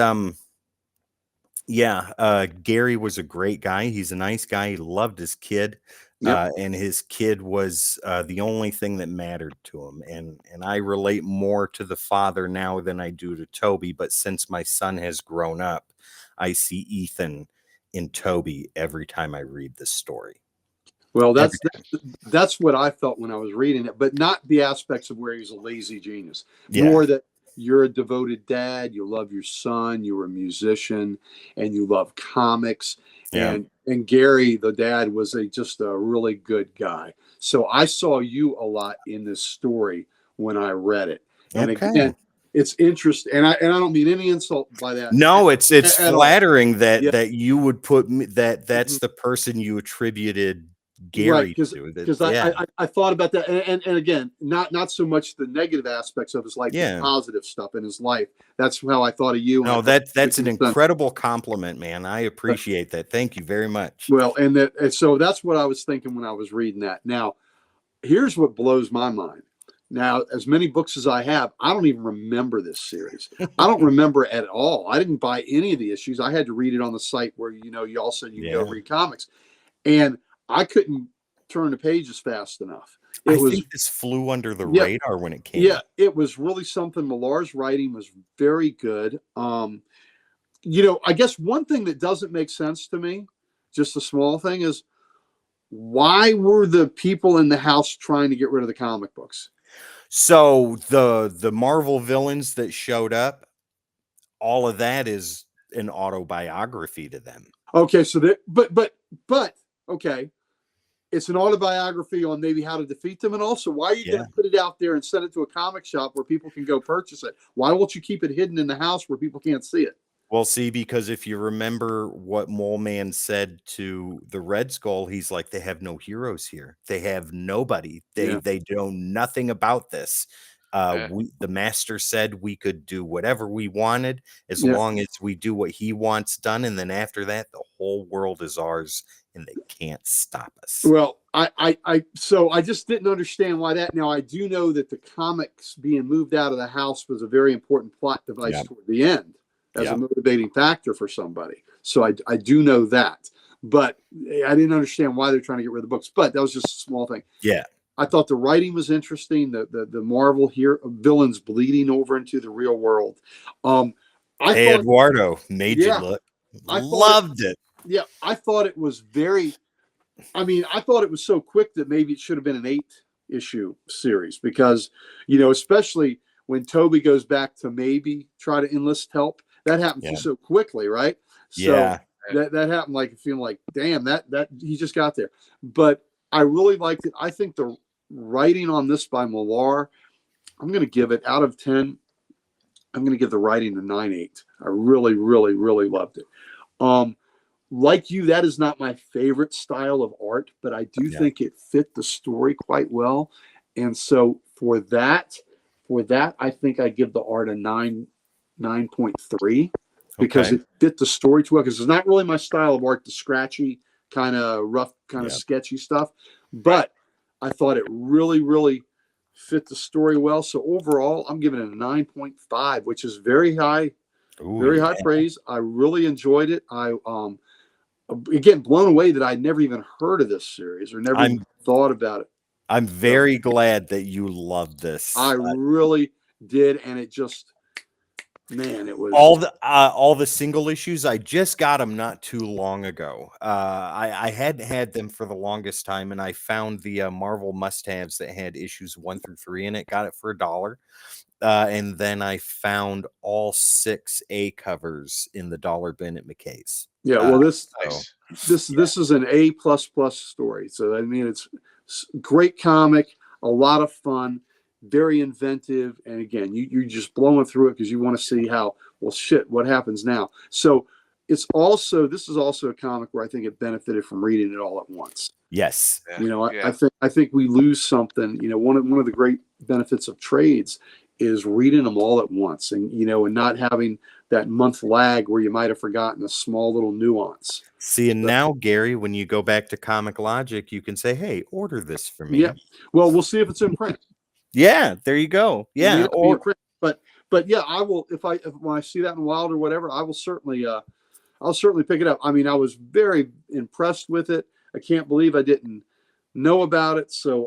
Gary was a great guy. He's a nice guy. He loved his kid. And his kid was the only thing that mattered to him. And I relate more to the father now than I do to Toby. But since my son has grown up, I see Ethan in Toby every time I read this story. Well, that's what I felt when I was reading it, but not the aspects of where he's a lazy genius, nor that you're a devoted dad, you love your son, you're a musician, and you love comics. And Gary, the dad, was just a really good guy. So I saw you a lot in this story when I read it. And again, it's interesting, and I don't mean any insult by that. No, it's flattering Yeah. that you would put me, that's Mhm. the person you attributed Right, Gary to. because Yeah, I thought about that, and again, not so much the negative aspects of his life, the yeah. positive stuff in his life. That's how I thought of you. And I No, thought that's an making sense. incredible compliment, man. I appreciate that. Thank you very much. Well, and so that's what I was thinking when I was reading that. Now, here's what blows my mind. Now, as many books as I have, I don't even remember this series. I don't remember at all. I didn't buy any of the issues. I had to read it on the site where you all said you can go Yeah. read comics, and I couldn't turn the pages fast enough. I think this flew under the radar when it came out. It was really something. Millar's writing was very good. I guess one thing that doesn't make sense to me, just a small thing, is why were the people in the house trying to get rid of the comic books? So the Marvel villains that showed up, all of that is an autobiography to them. Okay, so that, but okay, it's an autobiography on maybe how to defeat them, and also why are you going to put it out there and send it to a comic shop where people can go purchase it? Why won't you keep it hidden in the house where people can't see it? Well, see, because if you remember what Mole Man said to the Red Skull, he's like, they have no heroes here. They have nobody. They know nothing about this. The master said we could do whatever we wanted as long as we do what he wants done, and then after that, the whole world is ours, and they can't stop us. Well, so I just didn't understand why that. Now I do know that the comics being moved out of the house was a very important plot device toward the end, as a motivating factor for somebody. So I do know that, but I didn't understand why they're trying to get rid of the books. But that was just a small thing. Yeah. I thought the writing was interesting. The Marvel here villains bleeding over into the real world. Hey, Eduardo made you look. Loved it. Yeah, I thought it was very. I mean, I thought it was so quick that maybe it should have been an 8-issue series because, especially when Toby goes back to maybe try to enlist help. That happened so quickly, right? So that happened like feeling like, damn, that he just got there. But I really liked it. I think the writing on this by Millar, I'm going to give it out of 10. I'm going to give the writing a 9.8. I really, really, really loved it. Like you, that is not my favorite style of art, but I do think it fit the story quite well. And so for that, I think I give the art a 9.3 because it fit the story too well. Because it's not really my style of art, the scratchy, kind of rough, kind of sketchy stuff. But I thought it really, really fit the story well. So overall, I'm giving it a 9.5, which is very high, high praise. I really enjoyed it. Again, blown away that I'd never even heard of this series or never even thought about it. I'm very glad that you love this. I really did, and it just, man, it was all the single issues. I just got them not too long ago. I hadn't had them for the longest time, and I found the Marvel must-haves that had issues 1 through 3 in it. Got it for $1. And then I found all 6 A covers in the dollar bin at McKay's. Yeah, well, this is an A++ story. So I mean, it's great comic, a lot of fun, very inventive, and again, you're just blowing through it because you want to see how what happens now. So this is also a comic where I think it benefited from reading it all at once. Yes, I think we lose something. One of the great benefits of trades is reading them all at once, and and not having that month lag where you might have forgotten a small little nuance. See, and now, Gary, when you go back to Comic Logic, you can say, "Hey, order this for me." Yeah, well, we'll see if it's in print. Yeah, there you go. Yeah, but yeah, I will when I see that in Wild or whatever, I will certainly pick it up. I mean, I was very impressed with it. I can't believe I didn't know about it. So,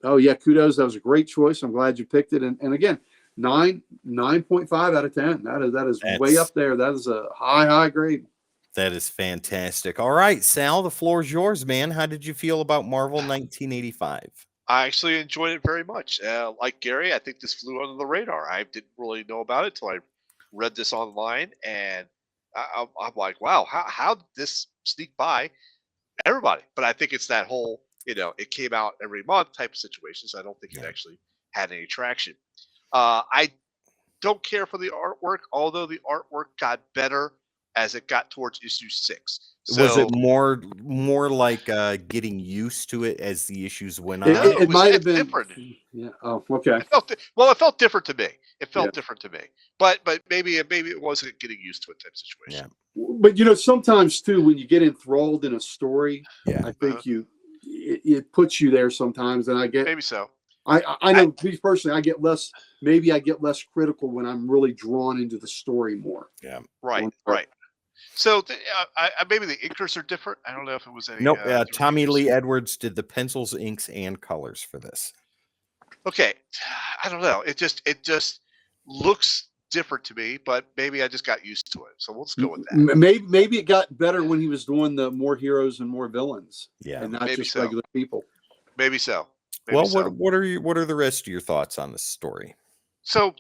oh yeah, kudos. That was a great choice. I'm glad you picked it. And again, 9.5 out of 10. That is way up there. That is a high grade. That is fantastic. All right, Sal, the floor is yours, man. How did you feel about Marvel 1985? I actually enjoyed it very much. Like Gary, I think this flew under the radar. I didn't really know about it until I read this online, and I'm like, wow, how did this sneak by everybody? But I think it's that whole, it came out every month type of situation, so I don't think it actually had any traction. I don't care for the artwork, although the artwork got better as it got towards issue 6. Was it So more like getting used to it as the issues went It, on? it, it might have it's been. different. Yeah. Oh, okay. It felt different to me. It felt Yeah. different to me. But maybe it wasn't getting used to it type situation. Yeah. But you know, sometimes too, when you get enthralled in a story, Yeah. I think it puts you there sometimes. And I get Maybe so. I know me personally, I get less critical when I'm really drawn into the story more. Yeah. Right. So maybe the inkers are different. I don't know if it was any. Nope. Tommy inkers. Lee Edwards did the pencils, inks, and colors for this. Okay, I don't know. It just looks different to me, but maybe I just got used to it. So let's go with that. Maybe it got better when he was doing the more heroes and more villains, and not just regular people. Maybe so. What are the rest of your thoughts on this story? So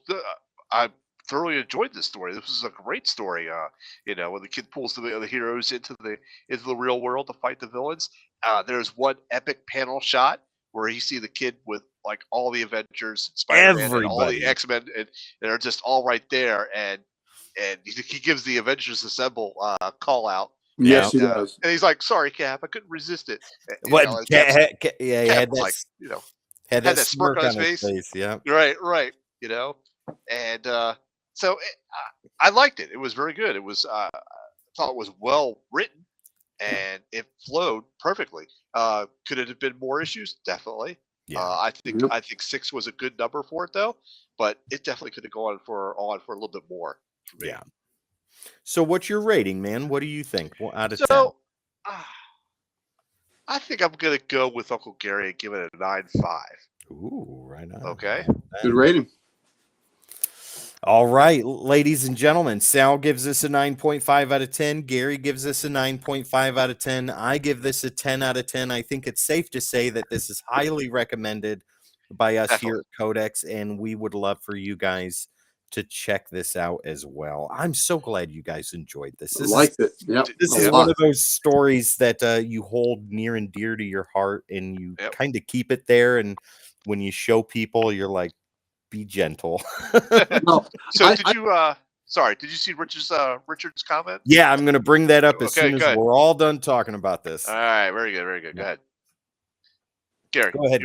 I thoroughly enjoyed this story. This was a great story. When the kid pulls the heroes into the real world to fight the villains. There's one epic panel shot where you see the kid with like all the Avengers, Spider-Man, and all the X-Men, and they're just all right there, and he gives the Avengers Assemble call out. Yes, he does. And he's like, "Sorry, Cap, I couldn't resist it." What? He had was like, had that smirk on his face. Yeah, right. And so I liked it. It was very good. It was I thought it was well written, and it flowed perfectly. Could it have been more issues? Definitely. Yeah. I think 6 was a good number for it though, but it definitely could have gone for a little bit more for me. Yeah. So what's your rating, man? What do you think? Well, out of 10? I think I'm gonna go with Uncle Gary and give it a 9.5. Ooh, right on. Okay. Good rating. All right, ladies and gentlemen, Sal gives us a 9.5 out of 10. Gary gives us a 9.5 out of 10. I give this a 10 out of 10. I think it's safe to say that this is highly recommended by us here at Codex, and we would love for you guys to check this out as well. I'm so glad you guys enjoyed this. This is one of those stories that you hold near and dear to your heart, and you kind of keep it there. And when you show people, you're like, be gentle. So did you see Richard's comment? Yeah, I'm going to bring that up as soon as we're all done talking about this. All right, very good. Go ahead, Gary. Go ahead.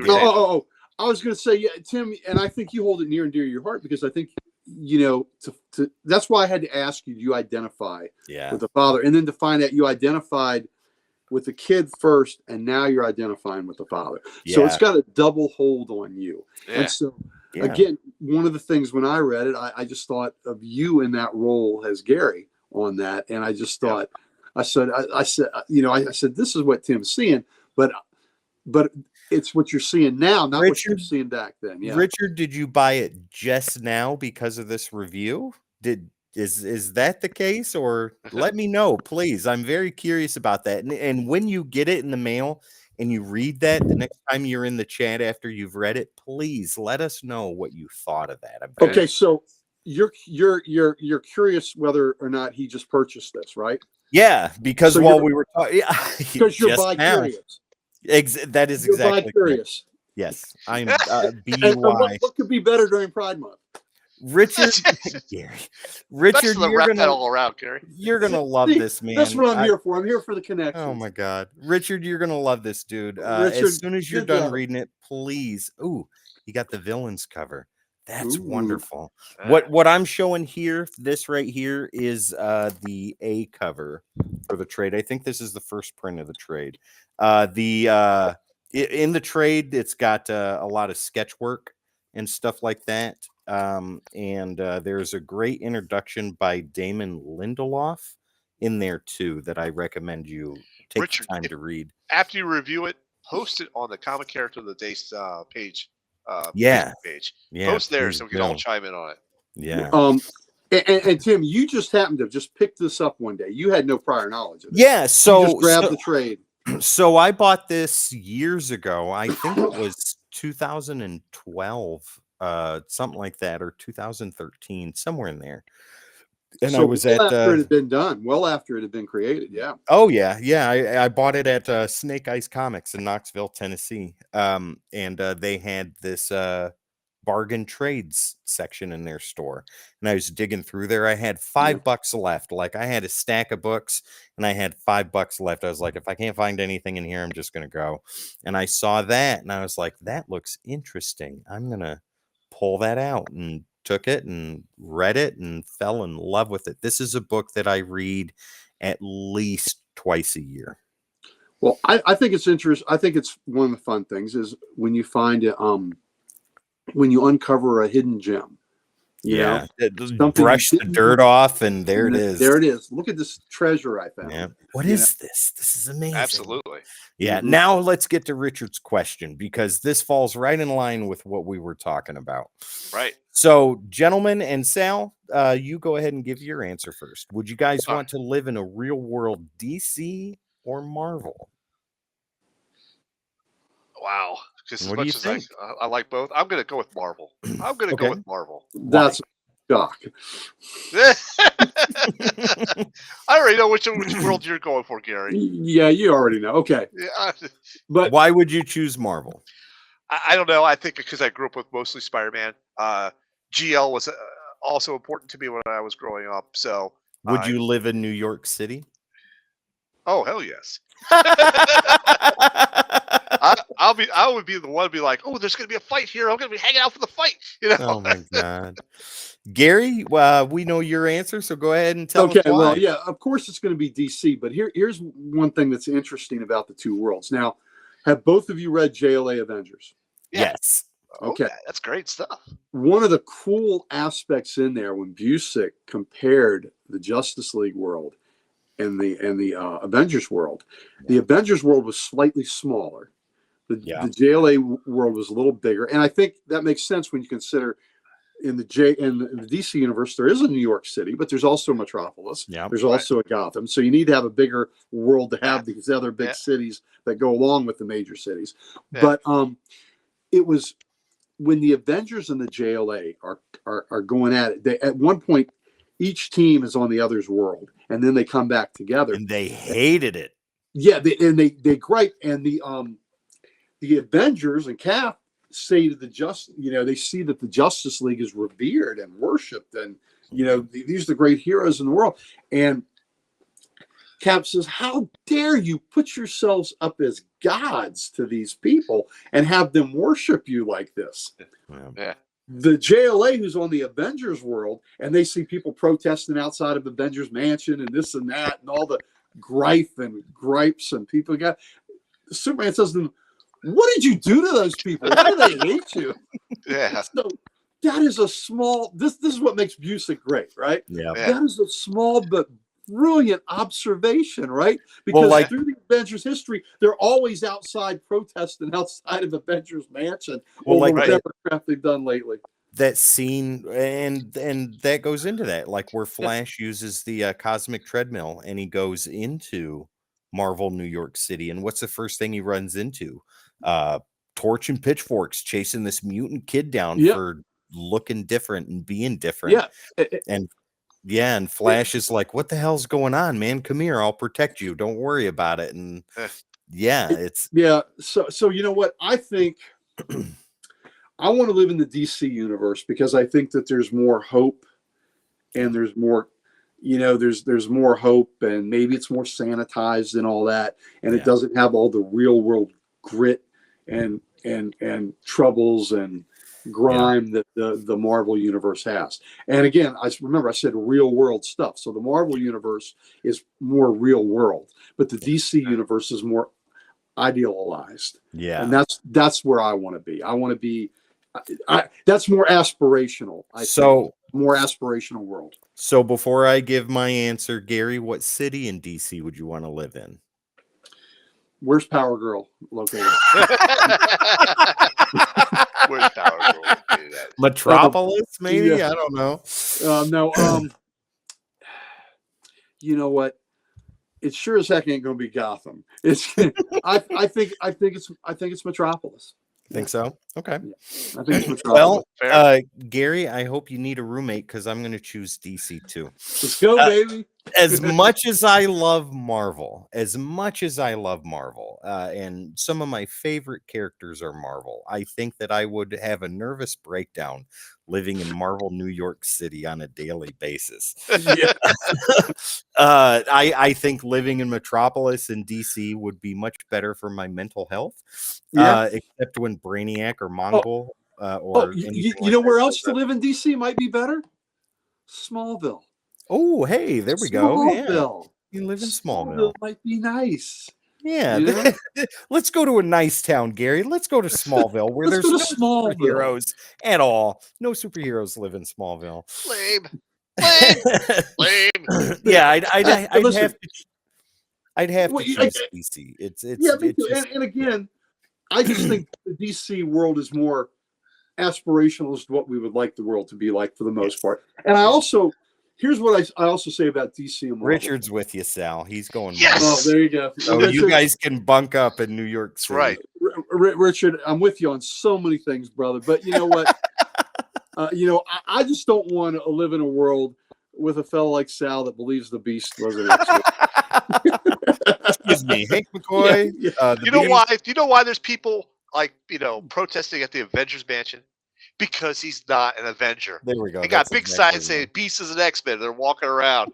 I was going to say, Tim, and I think you hold it near and dear to your heart because I think that's why I had to ask you. Do you identify with the father, and then to find out you identified with the kid first, and now you're identifying with the father. So it's got a double hold on you. And so again, one of the things when I read it, I just thought of you in that role as Gary on that. And I just thought, I said, this is what Tim's seeing, but it's what you're seeing now, not what you're seeing back then. Yeah. Richard, did you buy it just now because of this review? Is that the case, or let me know, please? I'm very curious about that. And when you get it in the mail and you read that the next time you're in the chat after you've read it, please let us know what you thought of that. Okay, so you're curious whether or not he just purchased this, right? Yeah, because while we were talking, because you're bi-curious. That is exactly bi-curious. Yes, I'm BUI. What could be better during Pride Month? Richard, Gary, Richard, you're gonna love this, man. That's what I'm here for. I'm here for the connection. Oh my God, Richard, you're gonna love this, dude. As soon as you're done reading it, please. Ooh, you got the villains cover. That's wonderful. What I'm showing here, this right here, is the A cover for the trade. I think this is the first print of the trade. In the trade, it's got a lot of sketch work and stuff like that. And there's a great introduction by Damon Lindelof in there too that I recommend you take Richard, the time to read. After you review it, post it on the Comic Character of the Day page. Page. Post there so we can all chime in on it. Yeah. And Tim, you just happened to have just picked this up one day. You had no prior knowledge of it. Yeah, so you just grabbed the trade. So I bought this years ago. I think it was 2012. Something like that, or 2013, somewhere in there. And so I was after it had been done, well after it had been created, Oh yeah. I bought it at Snake Eyes Comics in Knoxville, Tennessee. And they had this bargain trades section in their store, and I was digging through there. I had $5 left. Like, I had a stack of books and I had $5 left. I was like, if I can't find anything in here, I'm just gonna go. And I saw that and I was like, that looks interesting. I'm gonna pull that out, and took it and read it and fell in love with it. This is a book that I read at least twice a year. Well, I think it's interesting. I think it's one of the fun things is when you find it, when you uncover a hidden gem. You know, brush the dirt off, and there it is. There it is. Look at this treasure I found. Yeah. What is this? This is amazing. Absolutely. Yeah. Now let's get to Richard's question, because this falls right in line with what we were talking about. Right. So, gentlemen, and Sal, you go ahead and give your answer first. Would you guys want to live in a real world DC or Marvel? Wow. Because as What do you much as think? I like both, I'm going to go with Marvel. I'm going to go with Marvel. That's a shock. I already know which world you're going for, Gary. Yeah, you already know. Okay. Yeah. But why would you choose Marvel? I don't know. I think because I grew up with mostly Spider-Man. GL was also important to me when I was growing up. So, would you live in New York City? Oh, hell yes. I would be the one to be like, oh, there's going to be a fight here. I'm going to be hanging out for the fight. You know? Oh my God. Gary, we know your answer, so go ahead and tell us why. Well, yeah, of course it's going to be DC, but here's one thing that's interesting about the two worlds. Now, have both of you read JLA Avengers? Yeah. Yes. Okay. Oh, that's great stuff. One of the cool aspects in there when Busick compared the Justice League world and the Avengers world, the Avengers world was slightly smaller. The JLA world was a little bigger, and I think that makes sense when you consider in the DC universe there is a New York City, but there's also Metropolis. Yeah, there's also a Gotham. So you need to have a bigger world to have these other big cities that go along with the major cities. Yeah. But it was when the Avengers and the JLA are going at it. They, at one point, each team is on the other's world, and then they come back together. And they hated it. Yeah, they gripe, and the Avengers and Cap say to they see that the Justice League is revered and worshipped, and these are the great heroes in the world. And Cap says, "How dare you put yourselves up as gods to these people and have them worship you like this?" Yeah. The JLA, who's on the Avengers world, and they see people protesting outside of Avengers Mansion and this and that, and all the gripes and people got. Superman says to them, "What did you do to those people? Why do they hate you?" Yeah. So that is a small. This is what makes Busick great, right? Yeah. That is a small but brilliant observation, right? Because through the Avengers history, they're always outside protesting outside of Avengers Mansion over whatever crap they've done lately. That scene, and that goes into that, like where Flash uses the cosmic treadmill, and he goes into Marvel New York City, and what's the first thing he runs into? Torch and pitchforks chasing this mutant kid down for looking different and being different. And Flash is like, "What the hell's going on, man? Come here, I'll protect you. Don't worry about it." And So you know what? I think I want to live in the DC universe because I think that there's more hope, and there's more, there's more hope, and maybe it's more sanitized and all that, and it doesn't have all the real world grit and troubles and grime that the Marvel universe has. And again, I said real world stuff. So the Marvel universe is more real world, but the DC universe is more idealized. Yeah. And that's where I want to be. I want to be that's more aspirational. More aspirational world. So before I give my answer, Gary, what city in DC would you want to live in? Where's Power Girl located? Where's Power Girl located at? Metropolis, maybe? I don't know. No. You know what? It sure as heck ain't going to be Gotham. I think it's Metropolis. Think so? Okay. Yeah, I think it's well, Gary, I hope you need a roommate because I'm going to choose DC too. Let's go, baby. As much as I love Marvel, and some of my favorite characters are Marvel, I think that I would have a nervous breakdown living in Marvel New York City on a daily basis. Yeah. I think living in Metropolis in DC would be much better for my mental health. Except when Brainiac or Mongol you know where else to live in DC might be better? Smallville. Oh, hey, there we go. Smallville. Yeah. You live in Smallville. Might be nice. Yeah, You know? let's go to a nice town, Gary. Let's go to Smallville, where there's no superheroes at all. No superheroes live in Smallville. Lame. Yeah, I'd have to choose DC. It's and again, I just think the DC world is more aspirational as to what we would like the world to be like for the most part. And here's what I also say about DC and Marvel. Richard's with you, Sal. He's going. Yes. Oh, there you go. So Richard, you guys can bunk up in New York City. Right. Richard, I'm with you on so many things, brother. But you know what? I just don't want to live in a world with a fellow like Sal that believes the Beast was an accident. Excuse me, Hank McCoy. Yeah. You know why? Do you know why there's people protesting at the Avengers Mansion? Because he's not an Avenger. There we go. They got big signs saying Beast is an X-Men. They're walking around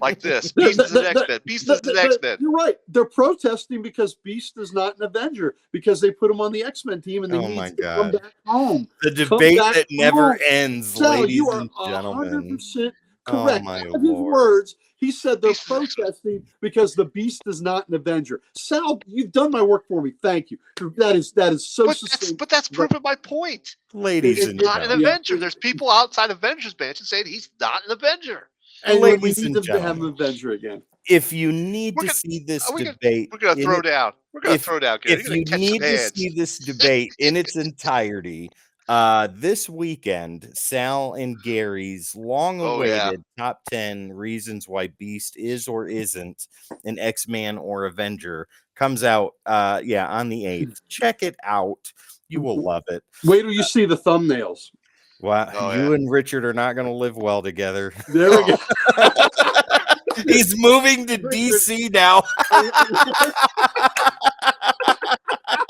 like this. Beast is an X-Men. Beast is an X-Men. You're right. They're protesting because Beast is not an Avenger because they put him on the X-Men team and they need to come back home. The debate that never ends, Sal, ladies you are and gentlemen. 100% correct. My Out of his words, he said they're protesting because the Beast is not an Avenger. Sal, you've done my work for me. Thank you. That is so succinct. But that's proving my point. Ladies and not an Avenger. There's people outside Avengers Mansion saying he's not an Avenger. And we need to have an Avenger again. If you need to see this debate, we're going to throw down. We're going to throw down. If you need to see this debate in its entirety, this weekend, Sal and Gary's long-awaited top 10 reasons why Beast is or isn't an X-Man or Avenger comes out on the 8th. Check it out. You will love it. Wait till you see the thumbnails. Wow, you and Richard are not going to live well together. There we go. He's moving to DC now.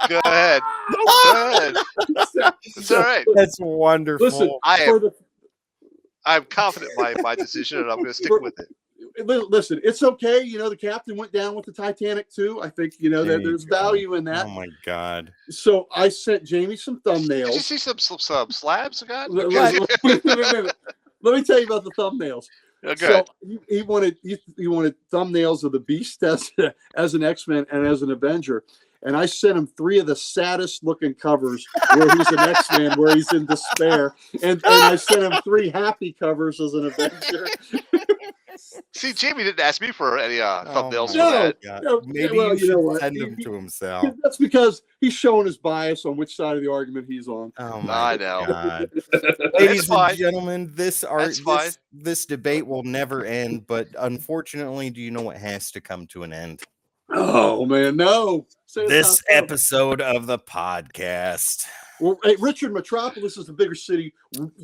Go ahead. It's all right. That's wonderful. Listen, I'm confident in my decision, and I'm going to stick with it. Listen, it's okay. The captain went down with the Titanic too. I think there's value in that. Oh my God! So I sent Jamie some thumbnails. Did you see some slabs? God? Let me tell you about the thumbnails. Okay. So he wanted thumbnails of the Beast as an X-Men and as an Avenger. And I sent him 3 of the saddest looking covers where he's an X-Man, where he's in despair. And I sent him 3 happy covers as an Avenger. See, Jamie didn't ask me for any thumbnails. No, maybe you should send them to himself. That's because he's showing his bias on which side of the argument he's on. Oh my God. Ladies Ladies and gentlemen, this debate will never end, but unfortunately, do you know what has to come to an end? Oh man, no. This episode of the podcast. Well, hey, Richard, Metropolis is the bigger city.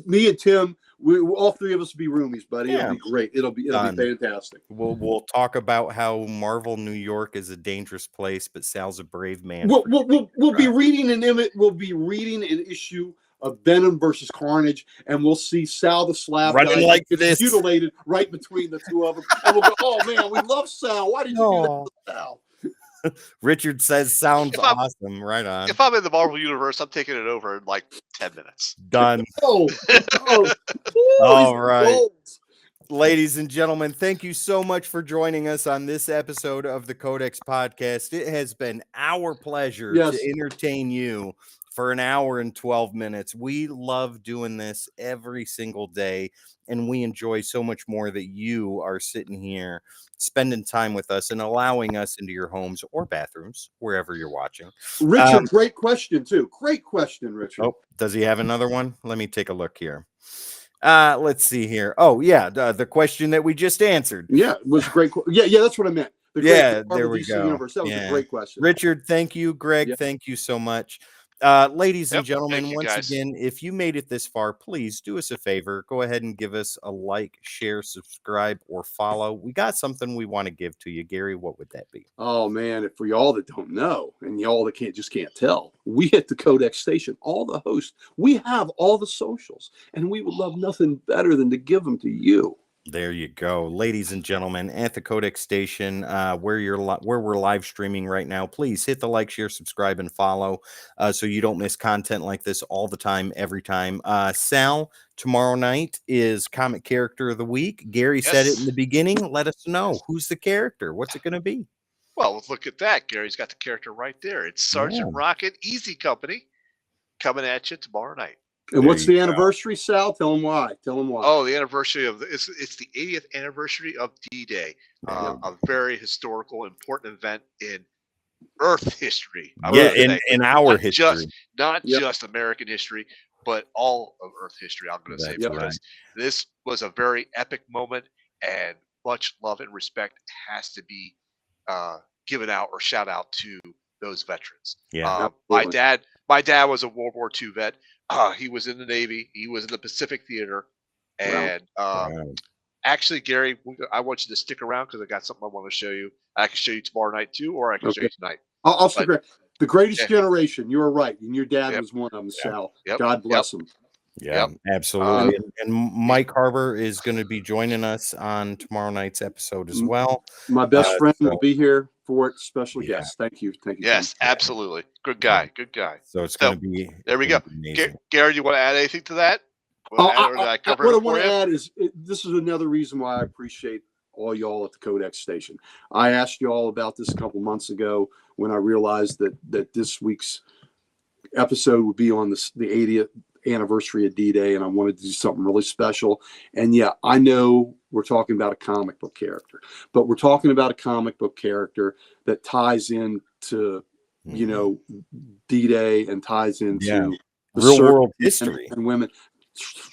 Me and Tim, all 3 of us will be roomies, buddy. It'll be great. It'll be fantastic. We'll talk about how Marvel New York is a dangerous place, but Sal's a brave man. We'll be reading an issue of Venom versus Carnage, and we'll see Sal the Slab running like this, mutilated right between the 2 of them, and we'll go, "Oh man, we love Sal. Why did you do that to Sal?" Richard says, "Sounds awesome." Right on. If I'm in the Marvel universe, I'm taking it over in like 10 minutes. Done. All right. Ladies and gentlemen, thank you so much for joining us on this episode of the CODEX podcast. It has been our pleasure to entertain you for an hour and 12 minutes. We love doing this every single day, and we enjoy so much more that you are sitting here spending time with us and allowing us into your homes or bathrooms, wherever you're watching. Richard, great question too. Great question, Richard. Oh, does he have another one? Let me take a look here. Let's see here. Oh, yeah, the question that we just answered. Yeah, it was great. Yeah, that's what I meant. There we go. Universe. That was a great question. Richard, thank you. Greg, thank you so much. Ladies and Yep. gentlemen, Thank you, once guys. again, if you made it this far, please do us a favor. Go ahead and give us a like, share, subscribe, or follow. We got something we want to give to you. Gary, what would that be? Oh man, if for y'all that don't know and y'all that can't tell, we hit the Codex station, all the hosts, we have all the socials, and we would love nothing better than to give them to you. There you go, ladies and gentlemen, at the Codex station, where we're live streaming right now. Please hit the like, share, subscribe, and follow, so you don't miss content like this all the time, every time. Sal, tomorrow night is Comic Character of the Week. Gary said it in the beginning. Let us know who's the character. What's it going to be? Well, look at that. Gary's got the character right there. It's Sergeant Rocket, Easy Company, coming at you tomorrow night. And what's the anniversary, Sal? Tell them why. Tell them why. Oh, the anniversary of it's the 80th anniversary of D-Day, a very historical, important event in Earth history. In our history, not just American history, but all of Earth history. I'm going to say because this was a very epic moment, and much love and respect has to be given out or shout out to those veterans. My dad was a World War II vet. He was in the Navy. He was in the Pacific Theater. And actually, Gary, I want you to stick around because I got something I want to show you. I can show you tomorrow night too, or I can show you tonight. I'll stick around. The Greatest Generation. You were right. And your dad was one of them, Sal. God bless him. Yeah, absolutely. And Mike Harbor is going to be joining us on tomorrow night's episode as well. My best friend will be here for it. Special guest. Thank you. Thank you. Yes, absolutely. Good guy. Good guy. So it's going to be. There we go. Gary, you want to add anything to that? What I want to add is this is another reason why I appreciate all y'all at the Codex station. I asked y'all about this a couple months ago when I realized that this week's episode would be on the 80th anniversary of D-Day, and I wanted to do something really special. And yeah, I know we're talking about a comic book character, but we're talking about a comic book character that ties into D-Day and ties into real world history and women.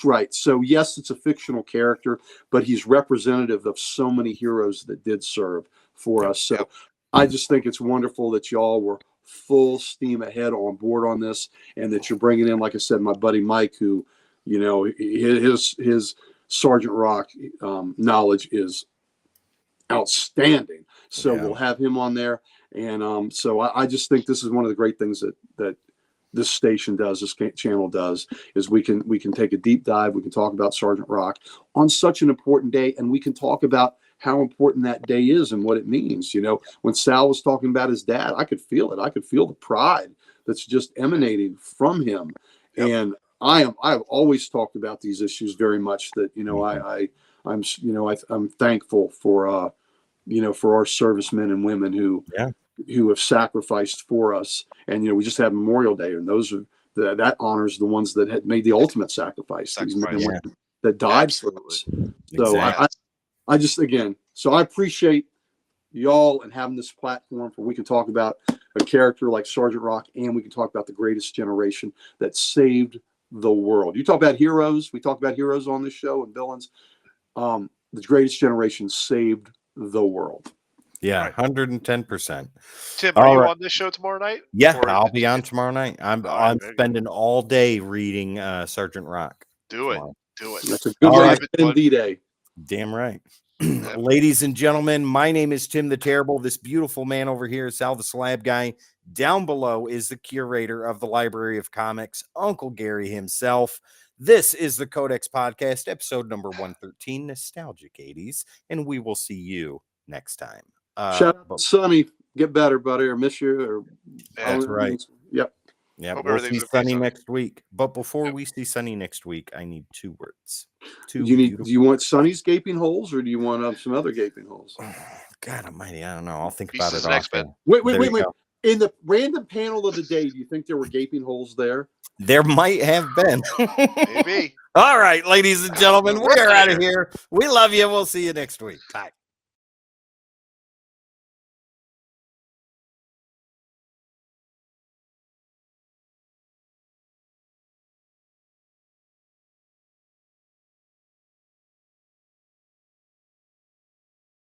Right. So yes, it's a fictional character, but he's representative of so many heroes that did serve for us. So I just think it's wonderful that y'all were full steam ahead on board on this, and that you're bringing in, like I said, my buddy Mike, who, his Sergeant Rock knowledge is outstanding. So we'll have him on there. And so I just think this is one of the great things that this station does, this channel does, is we can take a deep dive. We can talk about Sergeant Rock on such an important day, and we can talk about how important that day is and what it means. When Sal was talking about his dad, I could feel it. I could feel the pride that's just emanating from him. And I've always talked about these issues very much. That I'm thankful for for our servicemen and women who have sacrificed for us. And we just had Memorial Day, and those are that honors the ones that had made the ultimate sacrifice. These men and women that died for us. So I just, again, so I appreciate y'all and having this platform where we can talk about a character like Sergeant Rock, and we can talk about the greatest generation that saved the world. You talk about heroes. We talk about heroes on this show and villains. The greatest generation saved the world. Yeah, 110%. Tim, are you on this show tomorrow night? Yeah, I'll be on tomorrow night. I'm spending all day reading Sergeant Rock. Do it. That's a good way to spend D-Day. Damn right. Ladies and gentlemen, my name is Tim the Terrible. This beautiful man over here is Sal the Slab Guy. Down below is the curator of the Library of Comics, Uncle Gary himself. This is the Codex Podcast, episode number 113, Nostalgic 80s, and we will see you next time. Shout out to Sonny. Get better, buddy. I miss you. That's right. Yep. Yeah, we'll see Sonny next week. But before we see Sonny next week, I need 2 words. Do you want Sonny's gaping holes, or do you want some other gaping holes? Oh, God almighty, I don't know. I'll think about it. Wait. In the random panel of the day, do you think there were gaping holes there? There might have been. Maybe. All right, ladies and gentlemen, we are out of here. We love you. We'll see you next week. Bye.